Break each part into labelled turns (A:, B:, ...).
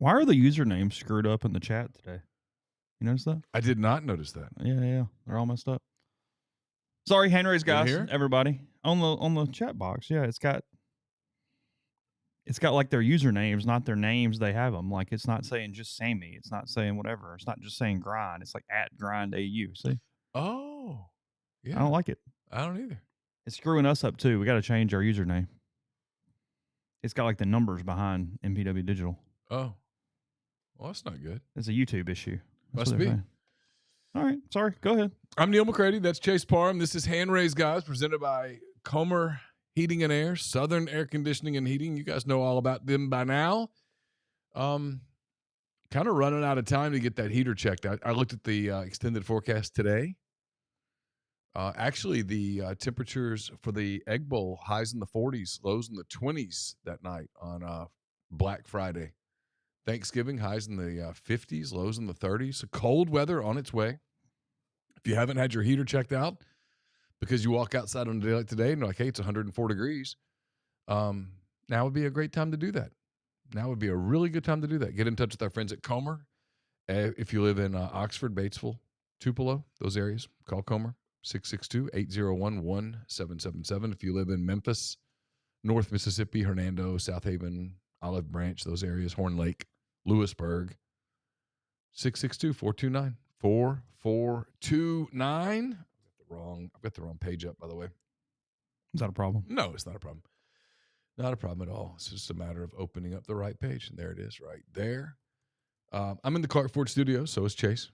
A: Why are the usernames screwed up in the chat today? You notice that?
B: I did not notice that.
A: Yeah. They're all messed up. Sorry, hand raised guys,
B: here?
A: everybody. On the chat box, yeah, it's got like their usernames, not their names. They have them. Like it's not saying just Sammy. It's not saying whatever. It's not just saying grind. It's like @grindau. See?
B: Oh, yeah.
A: I don't like it.
B: I don't either.
A: It's screwing us up too. We got to change our username. It's got like the numbers behind MPW Digital.
B: Oh, well, that's not good.
A: It's a YouTube issue.
B: Must be.
A: All right. Sorry. Go ahead.
B: I'm Neal McCready. That's Chase Parham. This is Hand Raised Guys presented by Comer Heating and Air, Southern Air Conditioning and Heating. You guys know all about them by now. Kind of running out of time to get that heater checked out. I looked at the extended forecast today. Actually, the temperatures for the Egg Bowl, highs in the 40s, lows in the 20s that night on Black Friday. Thanksgiving, highs in the 50s, lows in the 30s. So cold weather on its way. If you haven't had your heater checked out because you walk outside on a day like today and you're like, hey, it's 104 degrees, now would be a great time to do that. Now would be a really good time to do that. Get in touch with our friends at Comer. If you live in Oxford, Batesville, Tupelo, those areas, call Comer, 662-801-1777. If you live in Memphis, North Mississippi, Hernando, South Haven, Olive Branch, those areas, Horn Lake, Lewisburg, 662-429-4429. I've got the wrong page up, by the way.
A: Is that a problem?
B: No, it's not a problem. Not a problem at all. It's just a matter of opening up the right page, and there it is right there. I'm in the Clark Ford studio, so is Chase.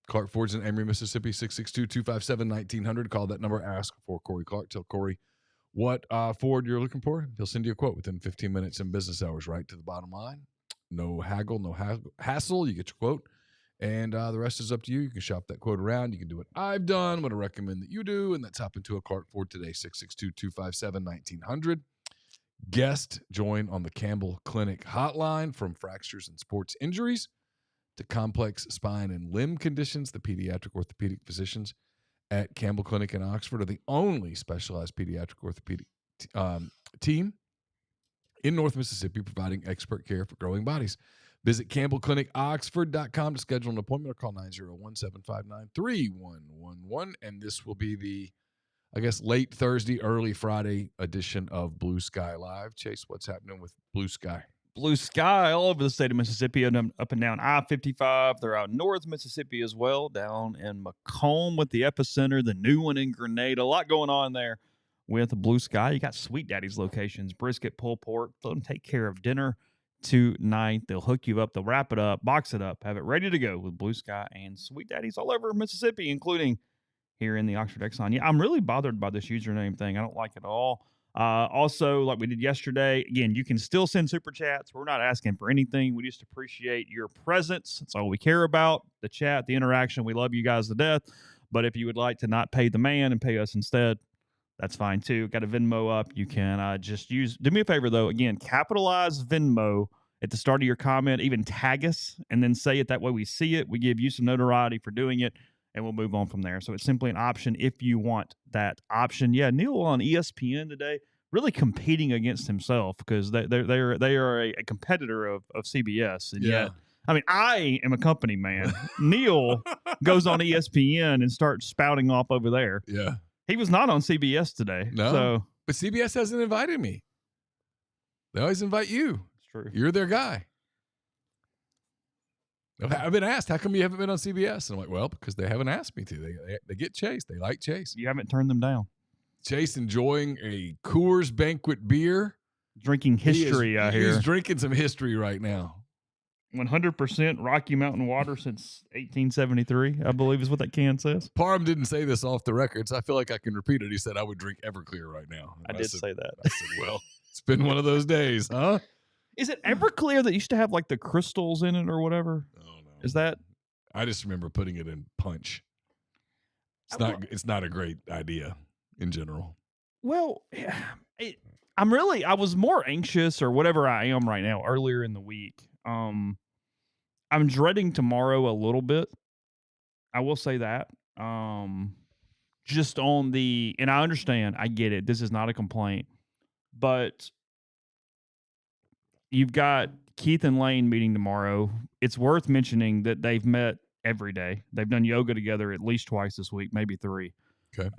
B: Clark Ford's in Emory, Mississippi, 662-257-1900. Call that number, ask for Corey Clark. Tell Corey what Ford you're looking for. He'll send you a quote within 15 minutes in business hours, right to the bottom line. No haggle, no hassle. You get your quote, and the rest is up to you. You can shop that quote around. You can do what I've done, what I recommend that you do, and that's hop into a Clark Ford today, 662-257-1900. Guest join on the Campbell Clinic Hotline. From fractures and sports injuries to complex spine and limb conditions, the pediatric orthopedic physicians at Campbell Clinic in Oxford are the only specialized pediatric orthopedic team in North Mississippi providing expert care for growing bodies. Visit CampbellClinicOxford.com to schedule an appointment or call 901-759-3111. And this will be the, I guess, late Thursday, early Friday edition of Blue Sky Live. Chase, what's happening with Blue Sky?
A: Blue sky all over the state of Mississippi and up and down I-55. They're out north Mississippi as well, down in Macomb with the epicenter, the new one in Grenada. A lot going on there with Blue Sky. You got Sweet Daddy's locations, brisket, pulled pork. Let them take care of dinner tonight. They'll hook you up. They'll wrap it up, box it up, have it ready to go with Blue Sky and Sweet Daddy's all over Mississippi, including here in the Oxford Exxon. Yeah, I'm really bothered by this username thing. I don't like it at all. Also, like we did yesterday, again, you can still send super chats. We're not asking for anything. We just appreciate your presence. That's all we care about. The chat, the interaction. We love you guys to death. But if you would like to not pay the man and pay us instead, that's fine too. Got a Venmo up. You can just do me a favor though. Again, capitalize Venmo at the start of your comment, even tag us and then say it. That way we see it. We give you some notoriety for doing it. And we'll move on from there. So it's simply an option if you want that option. Yeah, Neal on ESPN today, really competing against himself because they are a competitor of CBS. And yet, I mean, I am a company man. Neal goes on ESPN and starts spouting off over there.
B: Yeah.
A: He was not on CBS today.
B: No.
A: So,
B: but CBS hasn't invited me. They always invite you.
A: It's true.
B: You're their guy. I've been asked, how come you haven't been on CBS? And I'm like, well, because they haven't asked me to. They get Chase. They like Chase.
A: You haven't turned them down.
B: Chase enjoying a Coors Banquet beer.
A: Drinking history out here.
B: He's drinking some history right now.
A: 100% Rocky Mountain water since 1873, I believe is what that can says.
B: Parham didn't say this off the records. I feel like I can repeat it. He said, I would drink Everclear right now.
A: I did say that.
B: I said, well, it's been one of those days, huh?
A: Is it Everclear that used to have like the crystals in it or whatever?
B: Oh, no.
A: Is that?
B: I just remember putting it in punch. It's not a great idea in general.
A: Well, I was more anxious or whatever I am right now earlier in the week. I'm dreading tomorrow a little bit. I will say that. Just on and I understand, I get it. This is not a complaint, but you've got Keith and Lane meeting tomorrow. It's worth mentioning that they've met every day. They've done yoga together at least twice this week, maybe 3.
B: Okay.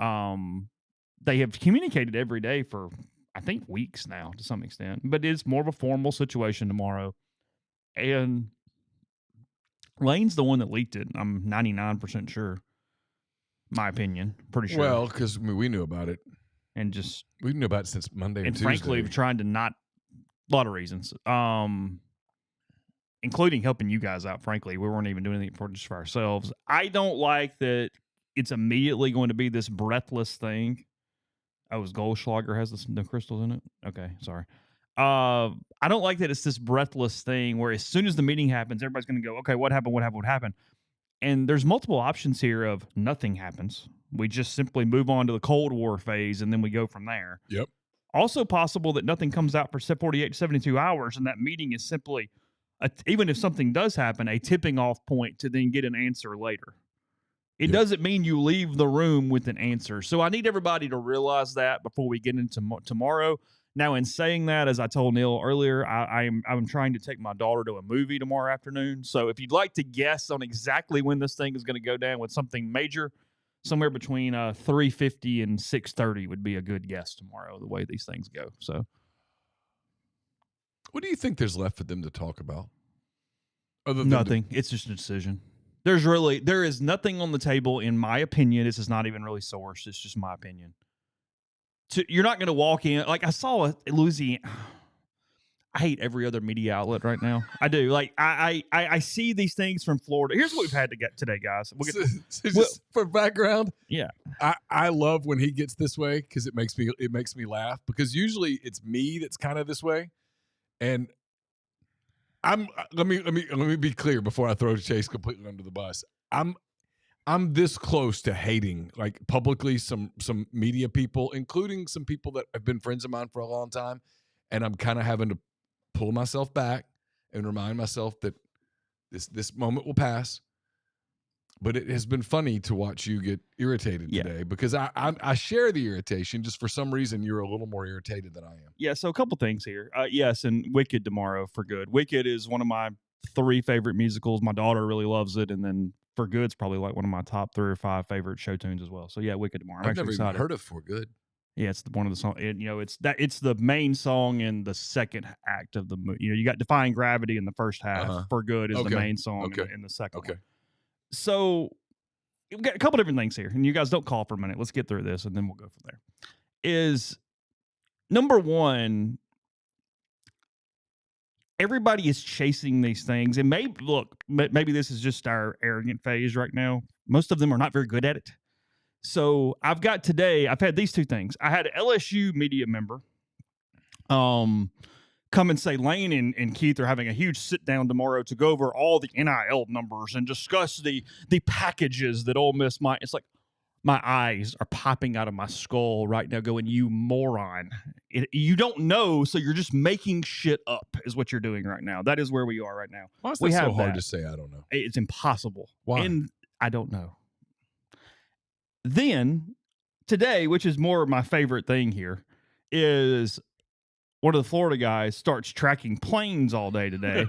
A: They have communicated every day for, I think, weeks now to some extent, but it's more of a formal situation tomorrow. And Lane's the one that leaked it. I'm 99% sure. My opinion, pretty sure.
B: Well, because we knew about it,
A: and just
B: we knew about it since Monday and Tuesday.
A: Frankly, trying to not a lot of reasons, including helping you guys out. Frankly, we weren't even doing anything for just for ourselves. I don't like that it's immediately going to be this breathless thing. Oh, his Goldschlager has no crystals in it. Okay, sorry. I don't like that it's this breathless thing where as soon as the meeting happens, everybody's going to go, okay, what happened? What happened? What happened? And there's multiple options here of nothing happens. We just simply move on to the Cold War phase, and then we go from there.
B: Yep.
A: Also possible that nothing comes out for 48 to 72 hours, and that meeting is simply, even if something does happen, a tipping off point to then get an answer later. It doesn't mean you leave the room with an answer. So I need everybody to realize that before we get into tomorrow. Now, in saying that, as I told Neal earlier, I'm trying to take my daughter to a movie tomorrow afternoon. So if you'd like to guess on exactly when this thing is going to go down with something major, somewhere between 3:50 and 6:30 would be a good guess tomorrow, the way these things go. So
B: what do you think there's left for them to talk about? Other than
A: nothing. It's just a decision. There is nothing on the table, in my opinion. This is not even really sourced. It's just my opinion. You're not going to walk in like I saw a Louisiana. I hate every other media outlet right now. I do. Like I see these things from Florida. Here's what we've had to get today, guys.
B: Just for background,
A: yeah,
B: I love when he gets this way because it makes me laugh, because usually it's me that's kind of this way, and let me be clear before I throw Chase completely under the bus. I'm this close to hating, like, publicly some media people, including some people that have been friends of mine for a long time, and I'm kind of having to pull myself back and remind myself that this moment will pass. But it has been funny to watch you get irritated today, because I share the irritation. Just for some reason, you're a little more irritated than I am.
A: Yeah, so a couple things here. Yes, and Wicked tomorrow for good. Wicked is one of my 3 favorite musicals. My daughter really loves it, and then For Good's probably like one of my top 3 or 5 favorite show tunes as well. So yeah, Wicked tomorrow.
B: I've never even heard of For Good.
A: Yeah, it's one of the songs. It's the main song in the second act of the movie. You got Defying Gravity in the first half. For Good is the main song in the second one. So we've got a couple different things here, and you guys don't call for a minute. Let's get through this, and then we'll go from there. Is number one, everybody is chasing these things, and maybe this is just our arrogant phase right now. Most of them are not very good at it. So I've had these 2 things. I had an LSU media member come and say Lane and Keith are having a huge sit down tomorrow to go over all the NIL numbers and discuss the packages that Ole Miss might. It's like my eyes are popping out of my skull right now going, you moron. You don't know, so you're just making shit up is what you're doing right now. That is where we are right now.
B: Why is that so hard to say? I don't know.
A: It's impossible.
B: Why?
A: And I don't know. Then today, which is more of my favorite thing here, is one of the Florida guys starts tracking planes all day today.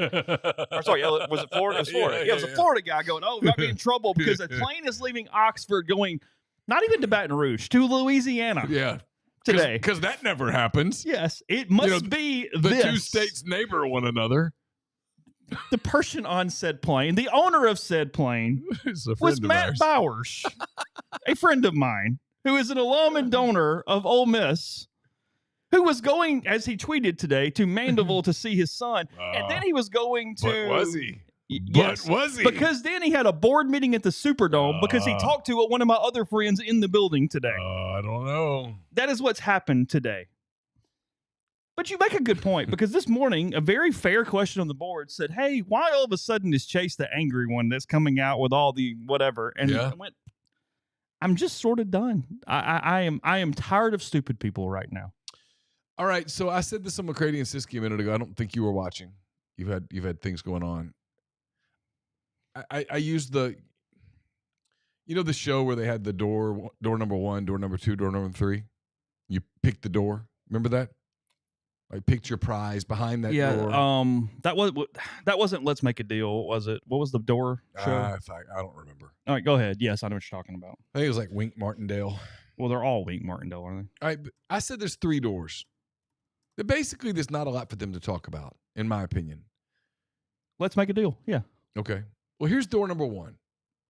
A: Sorry, was it Florida? It was Florida. Yeah, it was a Florida guy going, we might be in trouble because a plane is leaving Oxford going not even to Baton Rouge, to Louisiana.
B: Yeah.
A: Today.
B: Because that never happens.
A: Yes. It must be
B: the 2 states neighbor one another.
A: The person on said plane, the owner of said plane, was Matt Bowers, a friend of mine, who is an alum and donor of Ole Miss, who was going, as he tweeted today, to Mandeville to see his son. And then he was going to...
B: But was he?
A: Yes,
B: but was he?
A: Because then he had a board meeting at the Superdome because he talked to one of my other friends in the building today.
B: I don't know.
A: That is what's happened today. But you make a good point, because this morning, a very fair question on the board said, hey, why all of a sudden is Chase the angry one that's coming out with all the whatever? And I went, I'm just sort of done. I am tired of stupid people right now.
B: All right, so I said this on McCready and Siskey a minute ago. I don't think you were watching. You've had things going on. I used the show where they had the door number 1, door number 2, door number 3. You pick the door. Remember that? Like picture prize behind that
A: Yeah,
B: door.
A: that wasn't Let's Make a Deal, was it? What was the door show?
B: I don't remember.
A: All right, go ahead. Yes, I know what you're talking about.
B: I think it was like Wink Martindale.
A: Well, they're all Wink Martindale, aren't they?
B: All right, I said there's 3 doors. Basically, there's not a lot for them to talk about, in my opinion.
A: Let's Make a Deal. Yeah.
B: Okay. Well, here's door number 1.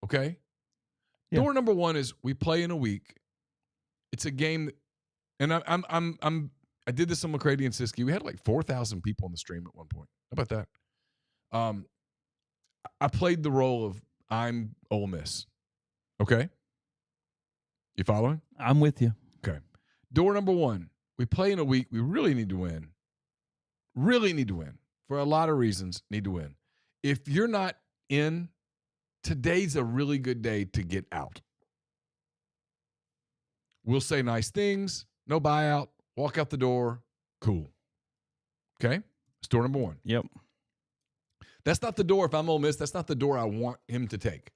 B: Okay.
A: Yeah.
B: Door number 1 is we play in a week. It's a game, and I did this on McCready and Siskey. We had like 4,000 people on the stream at one point. How about that? I played the role of I'm Ole Miss. Okay. You following?
A: I'm with you.
B: Okay. Door number 1. We play in a week. We really need to win. Really need to win. For a lot of reasons, need to win. If you're not in, today's a really good day to get out. We'll say nice things. No buyout. Walk out the door. Cool. Okay? That's door number 1.
A: Yep.
B: That's not the door, if I'm Ole Miss, that's not the door I want him to take.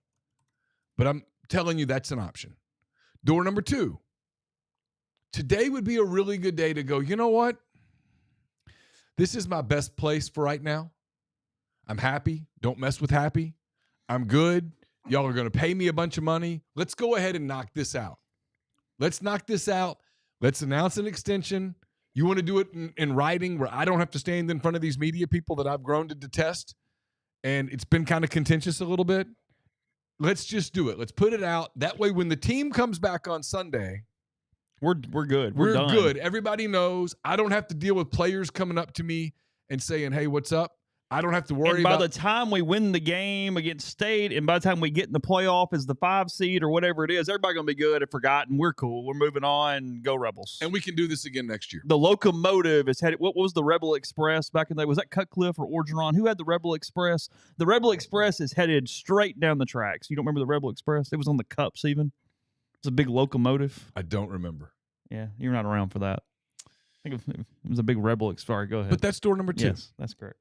B: But I'm telling you that's an option. Door number 2. Today would be a really good day to go, you know what? This is my best place for right now. I'm happy. Don't mess with happy. I'm good. Y'all are going to pay me a bunch of money. Let's go ahead and knock this out. Let's knock this out. Let's announce an extension. You want to do it in writing where I don't have to stand in front of these media people that I've grown to detest, and it's been kind of contentious a little bit. Let's just do it. Let's put it out. That way when the team comes back on Sunday,
A: we're good.
B: We're
A: done.
B: good. Everybody knows. I don't have to deal with players coming up to me and saying, hey, what's up? I don't have to worry
A: about.
B: By
A: the time we win the game against State, and by the time we get in the playoff as the 5 seed or whatever it is, everybody's going to be good and forgotten. We're cool. We're moving on. Go Rebels.
B: And we can do this again next year.
A: The locomotive is headed. What was the Rebel Express back in the day? Was that Cutcliffe or Orgeron? Who had the Rebel Express? The Rebel Express is headed straight down the tracks. You don't remember the Rebel Express? It was on the cups even. It's a big locomotive.
B: I don't remember.
A: Yeah, you're not around for that. I think it was a big Rebel Express. Go ahead.
B: But that's door number 2.
A: Yes, that's correct.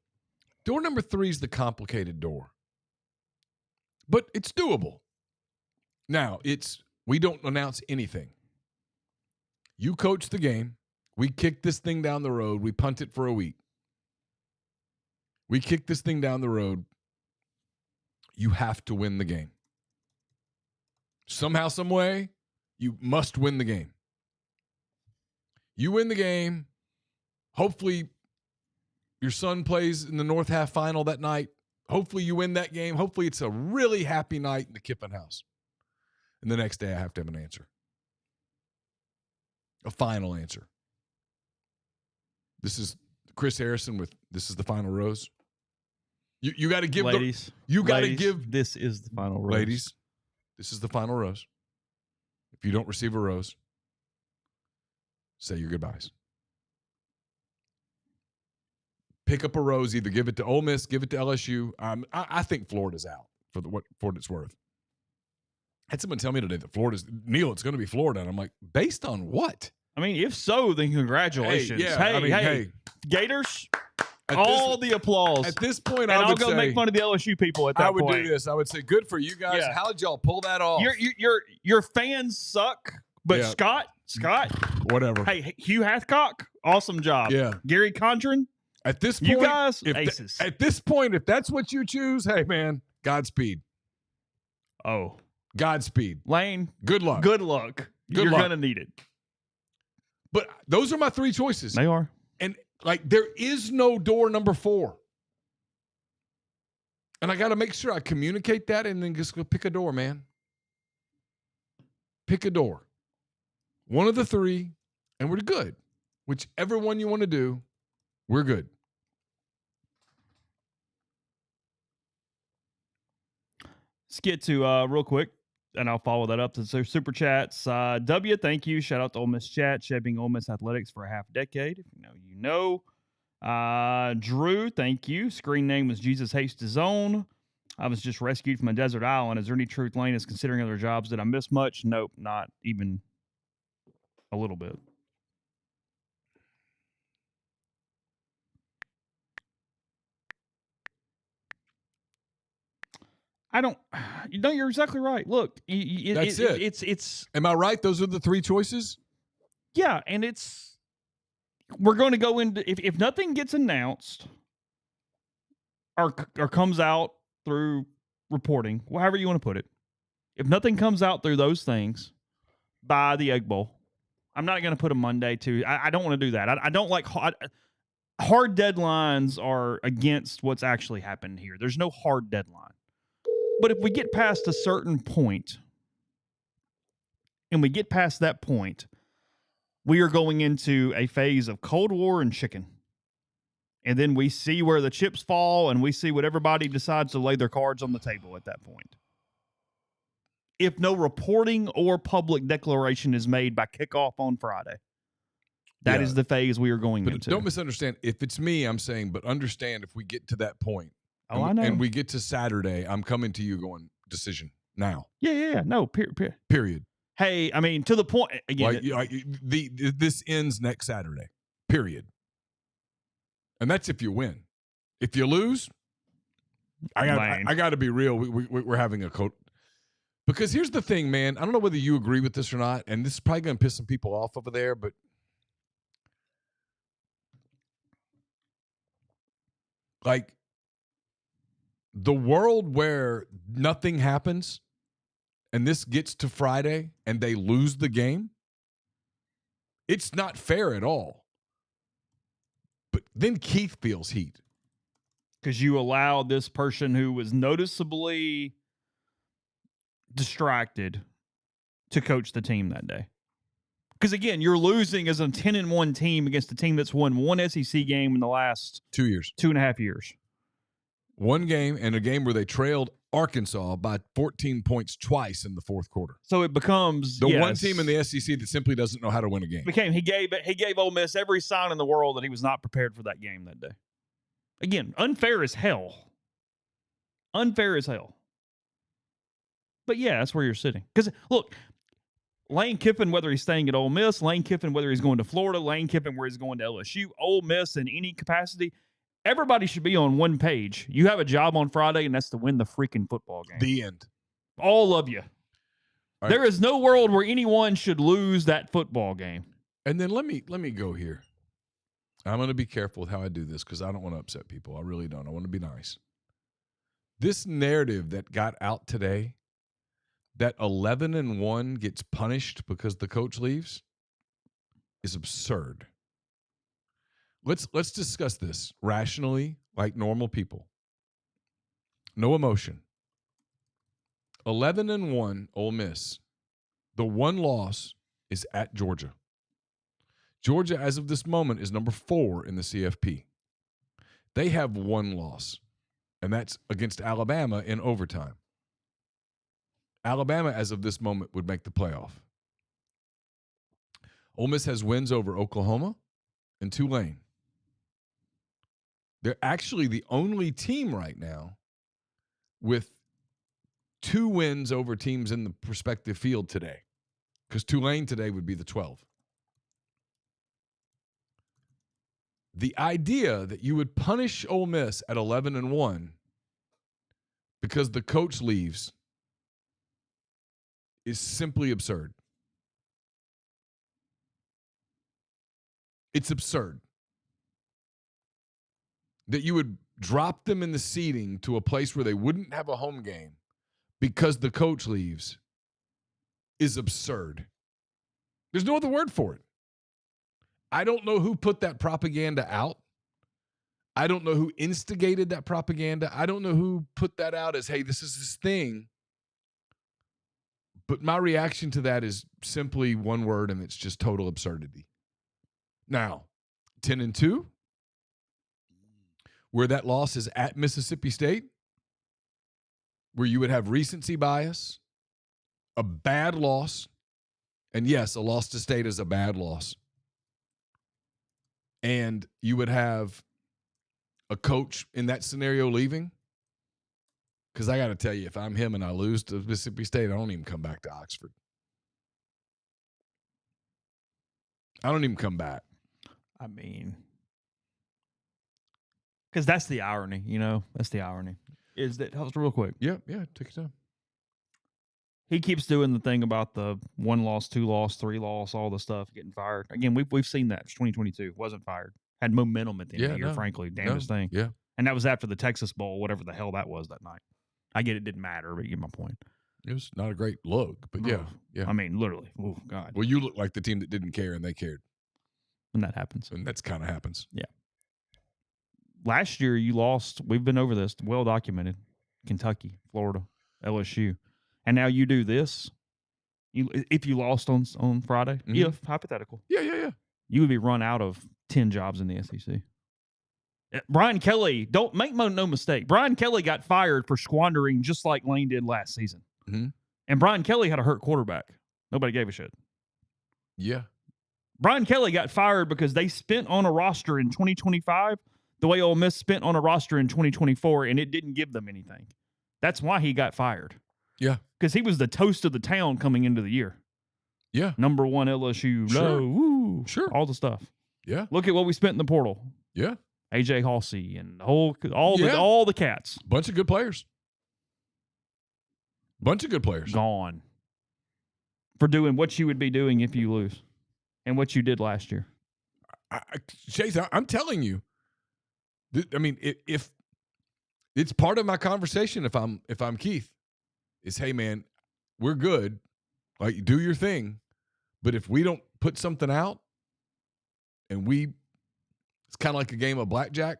B: Door number 3 is the complicated door. But it's doable. Now, we don't announce anything. You coach the game. We kick this thing down the road. We punt it for a week. We kick this thing down the road. You have to win the game. Somehow, some way, you must win the game. You win the game. Hopefully, your son plays in the North Half final that night. Hopefully you win that game. Hopefully it's a really happy night in the Kiffin house. And the next day I have to have an answer. A final answer. This is Chris Harrison with This Is the Final Rose. You got to give
A: ladies.
B: You got to give.
A: This is the final rose.
B: Ladies, this is the final rose. If you don't receive a rose, say your goodbyes. Pick up a rose, either give it to Ole Miss, give it to LSU. I think Florida's out for what it's worth. I had someone tell me today that Neal, it's going to be Florida. And I'm like, based on what?
A: I mean, if so, then congratulations. Hey, Gators, the applause.
B: At this point,
A: and I'll go make fun of the LSU people at that point.
B: I would do this. I would say, good for you guys. Yeah. How did y'all pull that off?
A: Your fans suck, but yeah. Scott,
B: whatever.
A: Hey, Hugh Hathcock, awesome job.
B: Yeah.
A: Gary Condren.
B: At this point,
A: you guys, aces.
B: At this point, if that's what you choose, hey, man, Godspeed.
A: Oh.
B: Godspeed.
A: Lane.
B: Good luck.
A: Good luck. You're going to need it.
B: But those are my 3 choices.
A: They are.
B: And, there is no door number 4. And I got to make sure I communicate that and then just go pick a door, man. Pick a door. One of the 3, and we're good. Whichever one you want to do, we're good.
A: Let's get to real quick, and I'll follow that up to super chats. W, thank you. Shout out to Ole Miss Chat, shaping Ole Miss athletics for a half decade. If you know, you know. Drew, thank you. Screen name was Jesus Hates His Own. I was just rescued from a desert island. Is there any truth Lane is considering other jobs? Did I miss much? Nope, not even a little bit. You're exactly right. Look,
B: that's it.
A: It's.
B: Am I right? Those are the 3 choices?
A: Yeah, and it's we're going to go into if nothing gets announced or comes out through reporting, however you want to put it, if nothing comes out through those things by the Egg Bowl, I'm not going to put a Monday to. I don't want to do that. I don't like hard deadlines are against what's actually happened here. There's no hard deadline. But if we get past a certain point, and we get past that point, we are going into a phase of Cold War and chicken. And then we see where the chips fall, and we see what everybody decides to lay their cards on the table at that point. If no reporting or public declaration is made by kickoff on Friday, that is the phase we are going into.
B: Don't misunderstand. If it's me, I'm saying, but understand if we get to that point,
A: I know.
B: And we get to Saturday, I'm coming to you going, decision now.
A: Yeah. No,
B: period.
A: Hey, I mean, to the point, again.
B: This ends next Saturday, period. And that's if you win. If you lose, I got to be real. We're having a coat. Because here's the thing, man. I don't know whether you agree with this or not, and this is probably going to piss some people off over there, but like the world where nothing happens and this gets to Friday and they lose the game, it's not fair at all. But then Keith feels heat.
A: Because you allowed this person who was noticeably distracted to coach the team that day. Because again, you're losing as a 10-1 team against a team that's won one SEC game in the last
B: 2 years,
A: 2.5 years.
B: One game, and a game where they trailed Arkansas by 14 points twice in the fourth quarter.
A: So it becomes
B: the one team in the SEC that simply doesn't know how to win a game.
A: He gave Ole Miss every sign in the world that he was not prepared for that game that day. Again, unfair as hell. Unfair as hell. But yeah, that's where you're sitting. Because look, Lane Kiffin, whether he's staying at Ole Miss, Lane Kiffin, whether he's going to Florida, Lane Kiffin, where he's going to LSU, Ole Miss in any capacity, everybody should be on one page. You have a job on Friday, and that's to win the freaking football game.
B: The end.
A: All of you. Right. There is no world where anyone should lose that football game.
B: And then let me go here. I'm going to be careful with how I do this because I don't want to upset people. I really don't. I want to be nice. This narrative that got out today, that 11-1 gets punished because the coach leaves, is absurd. Let's discuss this rationally, like normal people. No emotion. 11-1 Ole Miss. The one loss is at Georgia. Georgia, as of this moment, is number 4 in the CFP. They have one loss, and that's against Alabama in overtime. Alabama, as of this moment, would make the playoff. Ole Miss has wins over Oklahoma and Tulane. They're actually the only team right now with 2 wins over teams in the prospective field today, because Tulane today would be the 12. The idea that you would punish Ole Miss at 11-1 because the coach leaves is simply absurd. It's absurd. That you would drop them in the seating to a place where they wouldn't have a home game because the coach leaves is absurd. There's no other word for it. I don't know who put that propaganda out. I don't know who instigated that propaganda. I don't know who put that out as, hey, this is this thing. But my reaction to that is simply one word, and it's just total absurdity. Now, 10-2, where that loss is at Mississippi State, where you would have recency bias, a bad loss, and yes, a loss to State is a bad loss. And you would have a coach in that scenario leaving. Because I got to tell you, if I'm him and I lose to Mississippi State, I don't even come back to Oxford. I don't even come back.
A: I mean, because that's the irony, you know? That's the irony. Is that, real quick.
B: Yeah, take your time.
A: He keeps doing the thing about the 1 loss, 2 loss, 3 loss, all the stuff, getting fired. Again, we've seen that. It's 2022. Wasn't fired. Had momentum at the end of the year, frankly. Damnedest thing.
B: Yeah.
A: And that was after the Texas Bowl, whatever the hell that was that night. I get it didn't matter, but you get my point.
B: It was not a great look, but yeah.
A: I mean, literally. Oh, God.
B: Well, you look like the team that didn't care and they cared.
A: When that happens.
B: And that's kind of happens.
A: Yeah. Last year, you lost. We've been over this. Well documented. Kentucky, Florida, LSU. And now you do this. If you lost on Friday, if hypothetical.
B: Yeah.
A: You would be run out of 10 jobs in the SEC. Brian Kelly, don't make no mistake. Brian Kelly got fired for squandering just like Lane did last season.
B: Mm-hmm.
A: And Brian Kelly had a hurt quarterback. Nobody gave a shit.
B: Yeah.
A: Brian Kelly got fired because they spent on a roster in 2025 the way Ole Miss spent on a roster in 2024, and it didn't give them anything. That's why he got fired.
B: Yeah.
A: Because he was the toast of the town coming into the year.
B: Yeah.
A: Number 1 LSU.
B: Sure.
A: No, woo,
B: sure.
A: All the stuff.
B: Yeah.
A: Look at what we spent in the portal.
B: Yeah.
A: AJ Halsey and all the cats.
B: Bunch of good players.
A: Gone. For doing what you would be doing if you lose. And what you did last year.
B: Chase, I'm telling you. I mean, if it's part of my conversation, if I'm Keith, is, hey man, we're good. Like, do your thing. But if we don't put something out and it's kind of like a game of blackjack.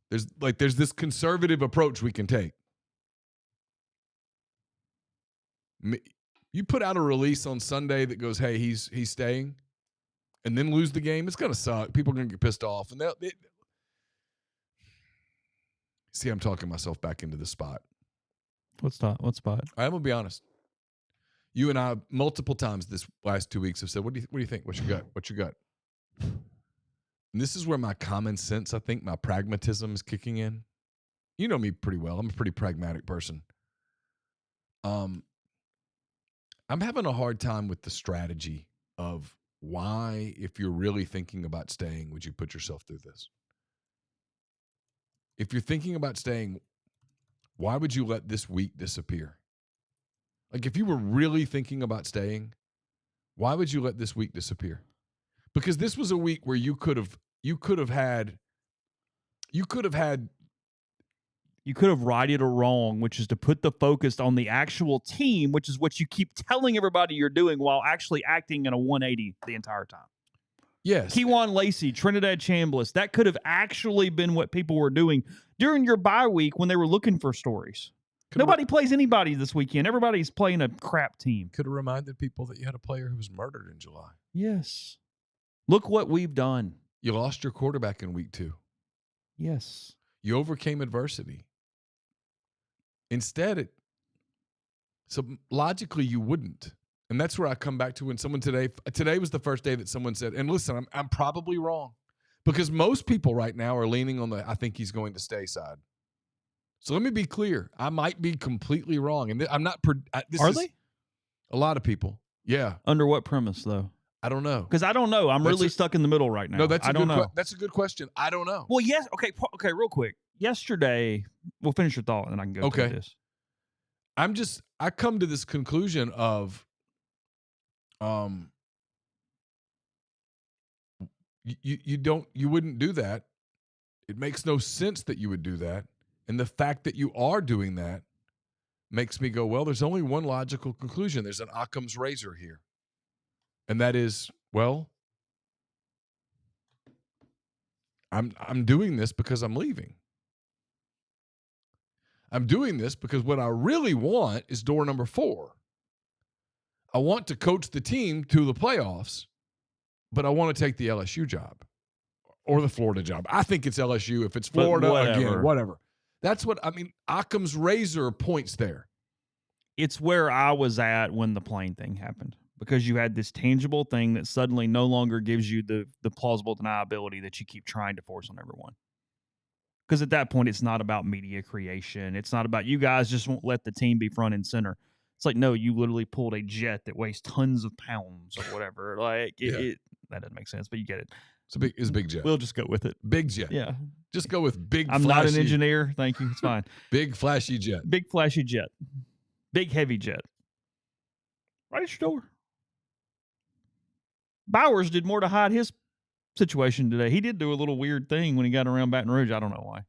B: There's this conservative approach we can take. You put out a release on Sunday that goes, hey, he's staying, and then lose the game, it's going to suck. People are going to get pissed off. And see, I'm talking myself back into the spot.
A: What spot?
B: I'm going to be honest. You and I multiple times this last 2 weeks have said, what do you think? What's your gut? And this is where my common sense, I think, my pragmatism is kicking in. You know me pretty well. I'm a pretty pragmatic person. I'm having a hard time with the strategy of why, if you're really thinking about staying, would you put yourself through this? If you're thinking about staying, why would you let this week disappear? Like, if you were really thinking about staying, why would you let this week disappear? Because this was a week where you could have
A: righted a wrong, which is to put the focus on the actual team, which is what you keep telling everybody you're doing while actually acting in a 180 the entire time.
B: Yes.
A: Kewan Lacey, Trinidad Chambliss, that could have actually been what people were doing during your bye week when they were looking for stories. Nobody plays anybody this weekend. Everybody's playing a crap team.
B: Could have reminded people that you had a player who was murdered in July.
A: Yes. Look what we've done.
B: You lost your quarterback in week 2.
A: Yes. You
B: overcame adversity. Instead, so logically you wouldn't. And that's where I come back to when someone today was the first day that someone said, and listen, I'm probably wrong, because most people right now are leaning on the I think he's going to stay side. So let me be clear. I might be completely wrong. And I'm not.
A: Are they?
B: A lot of people. Yeah.
A: Under what premise, though?
B: I don't know.
A: Because I don't know. I'm really stuck in the middle right now.
B: No,
A: I don't know.
B: That's a good question. I don't know.
A: Well, yes. Okay, real quick. Yesterday, we'll finish your thought and then I can go through this.
B: I come to this conclusion of you wouldn't do that. It makes no sense that you would do that. And the fact that you are doing that makes me go, well, there's only one logical conclusion. There's an Occam's razor here. And that is, well, I'm doing this because I'm leaving. I'm doing this because what I really want is door number 4. I want to coach the team to the playoffs, but I want to take the LSU job or the Florida job. I think it's LSU. If it's Florida, again, whatever. That's what I mean. Occam's razor points there.
A: It's where I was at when the plane thing happened, because you had this tangible thing that suddenly no longer gives you the plausible deniability that you keep trying to force on everyone. Because at that point, it's not about media creation. It's not about you guys just won't let the team be front and center. It's like, no, you literally pulled a jet that weighs tons of pounds or whatever. Like, that doesn't make sense, but you get it.
B: It's a big jet.
A: We'll just go with it.
B: Big jet.
A: Yeah.
B: Just go with big,
A: I'm
B: flashy,
A: not an engineer. Thank you. It's fine.
B: Big, flashy jet.
A: Big, flashy jet. Big, heavy jet. Right at your door. Bowers did more to hide his situation today. He did do a little weird thing when he got around Baton Rouge. I don't know why.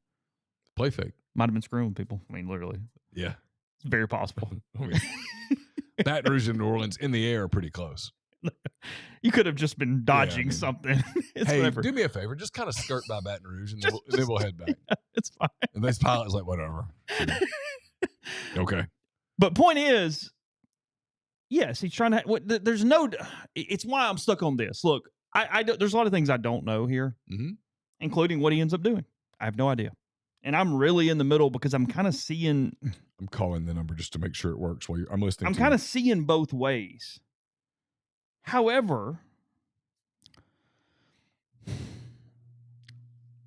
B: Play fake.
A: Might have been screwing with people. I mean, literally.
B: Yeah.
A: It's very possible.
B: I mean, Baton Rouge and New Orleans in the air are pretty close.
A: You could have just been dodging something.
B: Hey,
A: whatever.
B: do me a favor. Just kind of skirt by Baton Rouge, and then we'll head back.
A: Yeah, it's fine.
B: And this pilot's like, whatever. Okay.
A: But point is, yes, he's trying to. There's no. It's why I'm stuck on this. Look, there's a lot of things I don't know here, including what he ends up doing. I have no idea, and I'm really in the middle because I'm kind of seeing.
B: I'm calling the number just to make sure it works while I'm listening.
A: I'm kind of seeing both ways. However,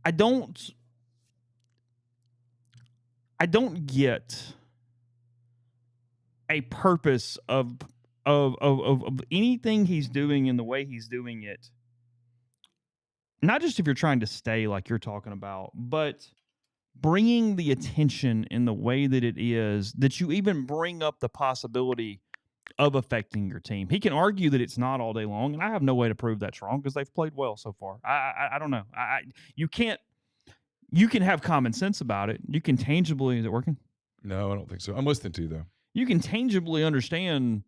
A: I don't get a purpose of anything he's doing and the way he's doing it. Not just if you're trying to stay like you're talking about, but bringing the attention in the way that it is, that you even bring up the possibility of affecting your team. He can argue that it's not all day long, and I have no way to prove that's wrong because they've played well so far. I don't know. You can have common sense about it. You can tangibly, is it working?
B: No, I don't think so. I'm listening to you, though.
A: You can tangibly understand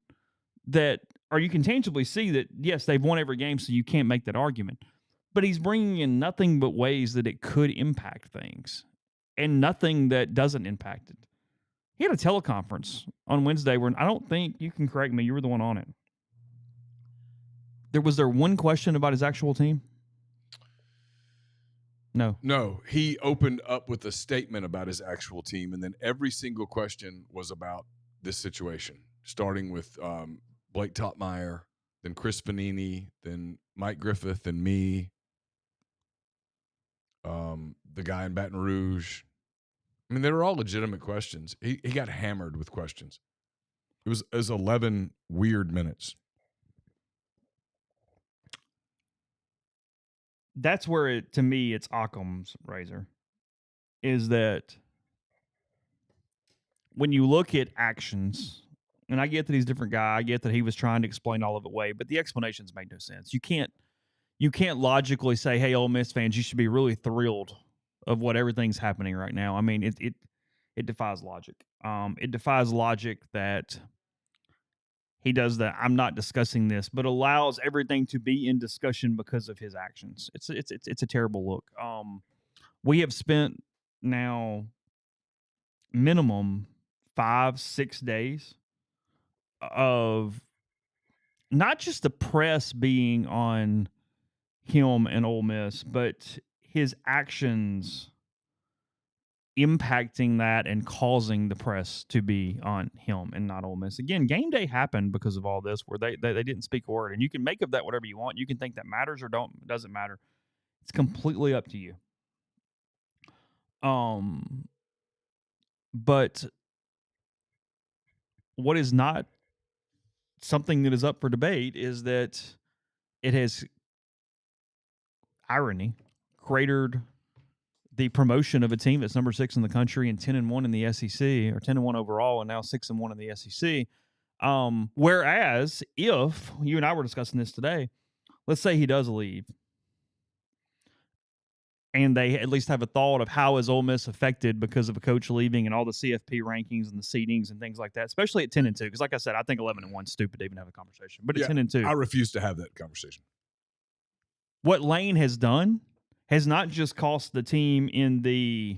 A: that, or you can tangibly see that, yes, they've won every game, so you can't make that argument. But he's bringing in nothing but ways that it could impact things and nothing that doesn't impact it. He had a teleconference on Wednesday where I don't think, you can correct me, you were the one on it. Was there one question about his actual team? No.
B: No, he opened up with a statement about his actual team, and then every single question was about this situation, starting with Blake Topmeyer, then Chris Vanini, then Mike Griffith, and me, the guy in Baton Rouge. I mean, they were all legitimate questions. He got hammered with questions. It was 11 weird minutes.
A: That's where, to me, it's Occam's razor, is that when you look at actions, and I get that he's a different guy, I get that he was trying to explain all of it away, but the explanations make no sense. You can't logically say, hey, Ole Miss fans, you should be really thrilled of what everything's happening right now. I mean, it defies logic. It defies logic that he does that. I'm not discussing this, but allows everything to be in discussion because of his actions. It's a terrible look. We have spent now minimum 5-6 days of not just the press being on him and Ole Miss, but his actions impacting that and causing the press to be on him and not Ole Miss. Again, game day happened because of all this, where they didn't speak a word, and you can make of that whatever you want. You can think that matters or doesn't matter. It's completely up to you. But what is not something that is up for debate is that it has, irony, cratered the promotion of a team that's number 6 in the country and 10-1 in the SEC, or 10-1 overall, and now 6-1 in the SEC. Whereas if you and I were discussing this today, let's say he does leave, and they at least have a thought of how is Ole Miss affected because of a coach leaving and all the CFP rankings and the seedings and things like that, especially at 10-2. Because, like I said, I think 11-1 is stupid to even have a conversation. But at 10-2,
B: I refuse to have that conversation.
A: What Lane has done has not just cost the team in the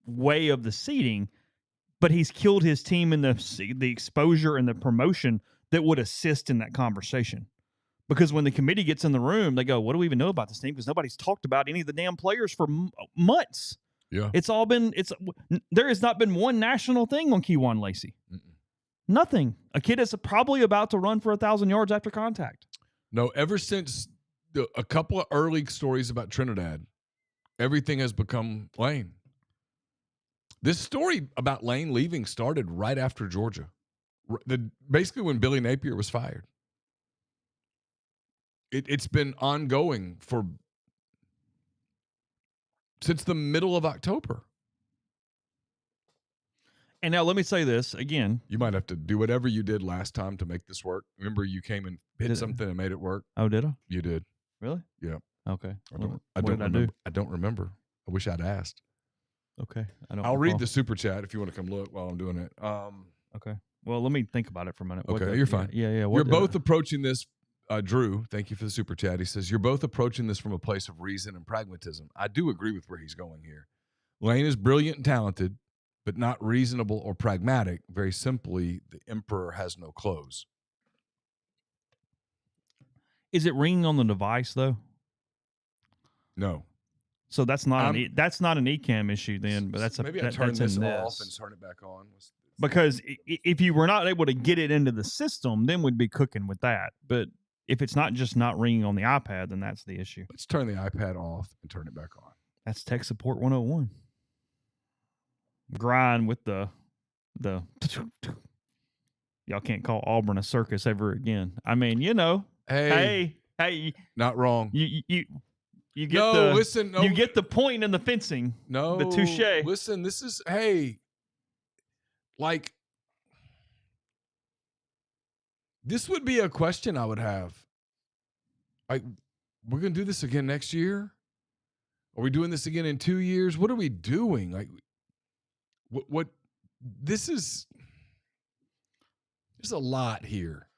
A: way of the seeding, but he's killed his team in the exposure and the promotion that would assist in that conversation. Because when the committee gets in the room, they go, what do we even know about this team? Because nobody's talked about any of the damn players for months.
B: Yeah.
A: There has not been one national thing on Kejuan Lacey. Nothing. A kid is probably about to run for 1,000 yards after contact.
B: No, ever since a couple of early stories about Trinidad, everything has become Lane. This story about Lane leaving started right after Georgia. Basically when Billy Napier was fired. It's been ongoing since the middle of October.
A: And now let me say this again.
B: You might have to do whatever you did last time to make this work. Remember, you came and hit something and made it work.
A: Oh, did I?
B: You did.
A: Really?
B: Yeah.
A: Okay.
B: I don't remember. I don't remember. I wish I'd asked.
A: Okay.
B: I'll read the super chat if you want to come look while I'm doing it.
A: Okay. Well, let me think about it for a minute.
B: Okay, you're fine.
A: Yeah.
B: You're both approaching this. Drew, thank you for the super chat. He says, you're both approaching this from a place of reason and pragmatism. I do agree with where he's going here. Lane is brilliant and talented, but not reasonable or pragmatic. Very simply, the emperor has no clothes.
A: Is it ringing on the device, though?
B: No.
A: So that's not an eCam issue then, but that's
B: maybe I turn this off and turn it back on.
A: Because if you were not able to get it into the system, then we'd be cooking with that. But if it's not ringing on the iPad, then that's the issue.
B: Let's turn the iPad off and turn it back on.
A: That's tech support 101. Grind with the y'all can't call Auburn a circus ever again. I mean, hey,
B: not wrong.
A: You get you get the point in the fencing.
B: No,
A: the touche.
B: Listen, this is like this would be a question I would have. Like, we're gonna do this again next year? Are we doing this again in 2 years? What are we doing? Like, what this is, there's a lot here.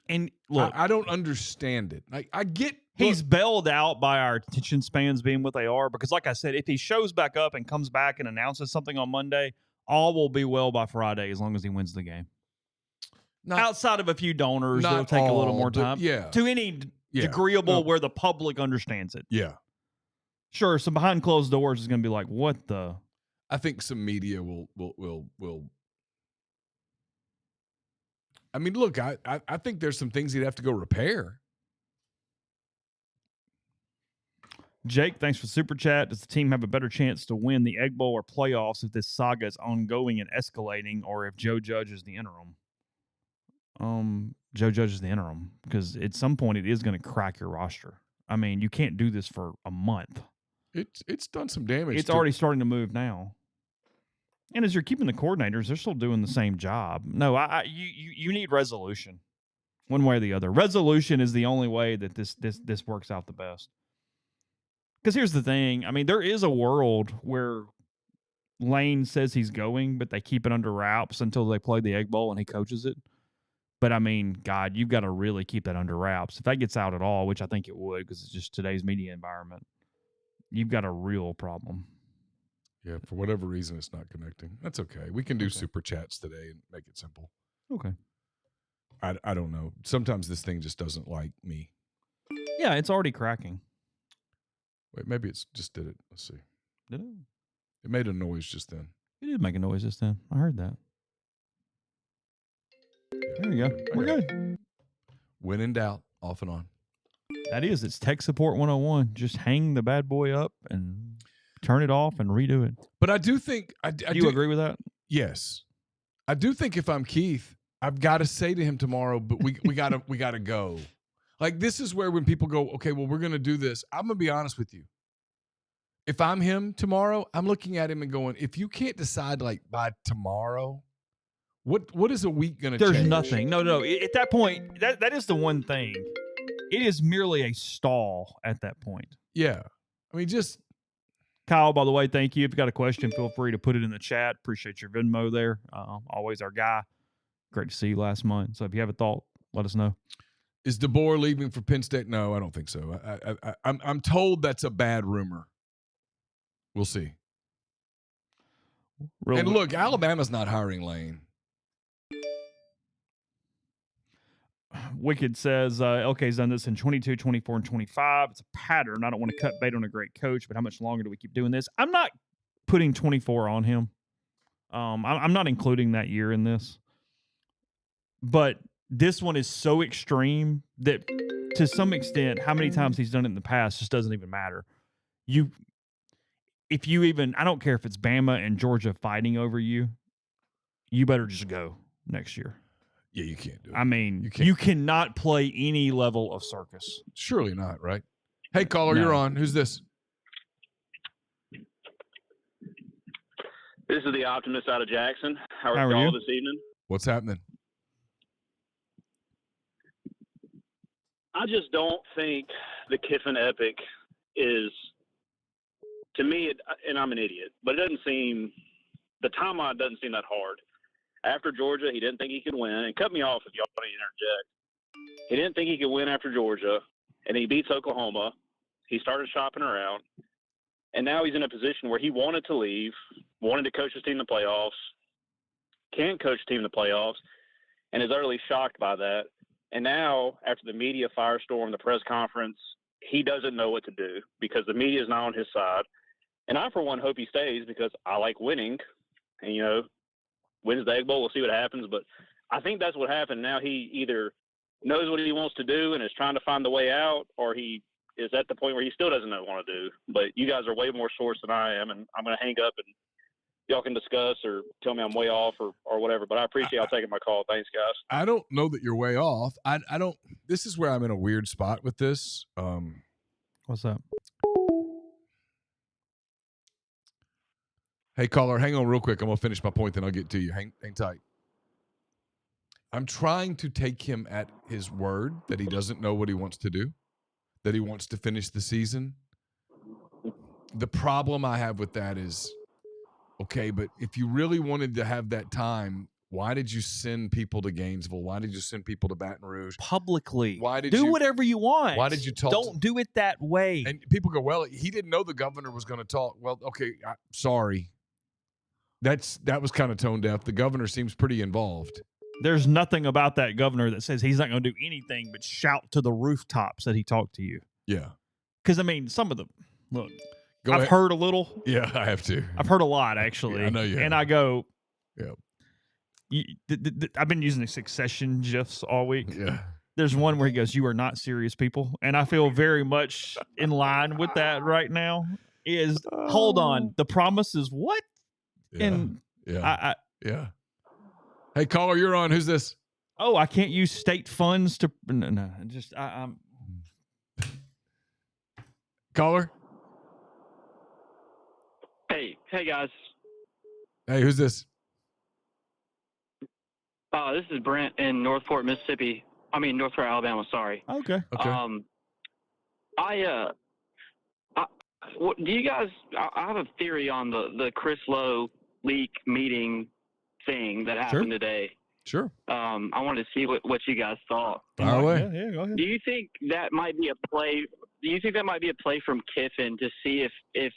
A: And look,
B: I don't understand it. I get
A: he's bailed out by our attention spans being what they are, because like I said, if he shows back up and comes back and announces something on Monday, all will be well by Friday as long as he wins the game. Outside of a few donors, it'll take a little more time. To any degreeable where the public understands it.
B: Yeah.
A: Sure, some behind closed doors is going to be like, what the?
B: I think some media will. I mean, look, I think there's some things he'd have to go repair.
A: Jake, thanks for super chat. Does the team have a better chance to win the Egg Bowl or playoffs if this saga is ongoing and escalating, or if Joe Judge is the interim? Joe Judge is the interim, because at some point it is going to crack your roster. I mean, you can't do this for a month.
B: It's done some damage.
A: It's already starting to move now. And as you're keeping the coordinators, they're still doing the same job. No, you need resolution, one way or the other. Resolution is the only way that this works out the best. Because here's the thing. I mean, there is a world where Lane says he's going, but they keep it under wraps until they play the Egg Bowl and he coaches it. But, I mean, God, you've got to really keep that under wraps. If that gets out at all, which I think it would because it's just today's media environment, you've got a real problem.
B: Yeah, for whatever reason, it's not connecting. That's okay. We can do super chats today and make it simple.
A: Okay.
B: I don't know. Sometimes this thing just doesn't like me.
A: Yeah, it's already cracking.
B: Wait, maybe it's just did it. Let's see.
A: Did it?
B: It made a noise just then.
A: It did make a noise just then. I heard that. There we go. We're good.
B: When in doubt, off and on.
A: That is. It's Tech Support 101. Just hang the bad boy up and turn it off and redo it.
B: But I do think...
A: Do you agree with that?
B: Yes. I do think if I'm Keith, I've got to say to him tomorrow, but we gotta go. Like, this is where when people go, okay, well, we're going to do this. I'm going to be honest with you. If I'm him tomorrow, I'm looking at him and going, if you can't decide like by tomorrow, what is a week going to change?
A: There's nothing. No. At that point, that is the one thing. It is merely a stall at that point.
B: Yeah. I mean, just...
A: Kyle, by the way, thank you. If you got a question, feel free to put it in the chat. Appreciate your Venmo there. Always our guy. Great to see you last month. So if you have a thought, let us know.
B: Is DeBoer leaving for Penn State? No, I don't think so. I'm told that's a bad rumor. We'll see. And look, Alabama's not hiring Lane.
A: Wicked says, LK's done this in 22, 24, and 25. It's a pattern. I don't want to cut bait on a great coach, but how much longer do we keep doing this? I'm not putting 24 on him. I'm not including that year in this. But this one is so extreme that to some extent, how many times he's done it in the past just doesn't even matter. I don't care if it's Bama and Georgia fighting over you, you better just go next year.
B: Yeah, you can't do it.
A: I mean, you cannot play any level of circus.
B: Surely not, right? Hey, caller, you're on. Who's this?
C: This is the optimist out of Jackson. How are
A: you?
C: y'all this evening?
B: What's happening?
C: I just don't think the Kiffin epic is, to me, and I'm an idiot, but it doesn't seem, the timeline doesn't seem that hard. After Georgia, he didn't think he could win. And cut me off if y'all want to interject. He didn't think he could win after Georgia, and he beats Oklahoma. He started shopping around, and now he's in a position where he wanted to leave, wanted to coach his team in the playoffs, can't coach the team in the playoffs, and is utterly shocked by that. And now, after the media firestorm, the press conference, he doesn't know what to do because the media is not on his side. And I, for one, hope he stays because I like winning. And, you know, wins the Egg Bowl, we'll see what happens. But I think that's what happened. Now he either knows what he wants to do and is trying to find the way out, or he is at the point where he still doesn't know what to do. But you guys are way more sourced than I am, and I'm going to hang up and y'all can discuss or tell me I'm way off or whatever. But I appreciate y'all taking my call. Thanks, guys.
B: I don't know that you're way off. I don't. This is where I'm in a weird spot with this.
A: What's up?
B: Hey, caller, hang on real quick. I'm going to finish my point, then I'll get to you. Hang tight. I'm trying to take him at his word that he doesn't know what he wants to do, that he wants to finish the season. The problem I have with that is, okay, but if you really wanted to have that time, why did you send people to Gainesville? Why did you send people to Baton Rouge?
A: Publicly.
B: Why did
A: do
B: you,
A: whatever you want.
B: Why did you talk?
A: Don't do it that way.
B: And people go, well, he didn't know the governor was going to talk. Well, okay, sorry. That was kind of tone deaf. The governor seems pretty involved.
A: There's nothing about that governor that says he's not going to do anything but shout to the rooftops that he talked to you.
B: Yeah.
A: Because, I mean, some of them, look,
B: Go
A: I've
B: ahead.
A: heard a little.
B: Yeah, I have too.
A: I've heard a lot, actually.
B: Yeah, I know you have.
A: And I go,
B: yeah.
A: I've been using the Succession GIFs all week.
B: Yeah.
A: There's one where he goes, "You are not serious people." And I feel very much in line with that right now. Hold on. The promise is what?
B: Yeah.
A: And
B: yeah. Hey, caller, you're on. Who's this?
A: Oh, I can't use state funds to. No, just I'm.
B: Caller.
D: Hey guys.
B: Hey, who's this?
D: This is Brent in Northport, Mississippi. I mean Northport, Alabama. Sorry.
A: Okay.
D: What, do you guys? I have a theory on the Chris Lowe leak meeting thing that happened today.
B: Sure.
D: I wanted to see what you guys thought.
B: Fire away.
A: Yeah, go ahead.
D: Do you think that might be a play? Do you think that might be a play from Kiffin to see if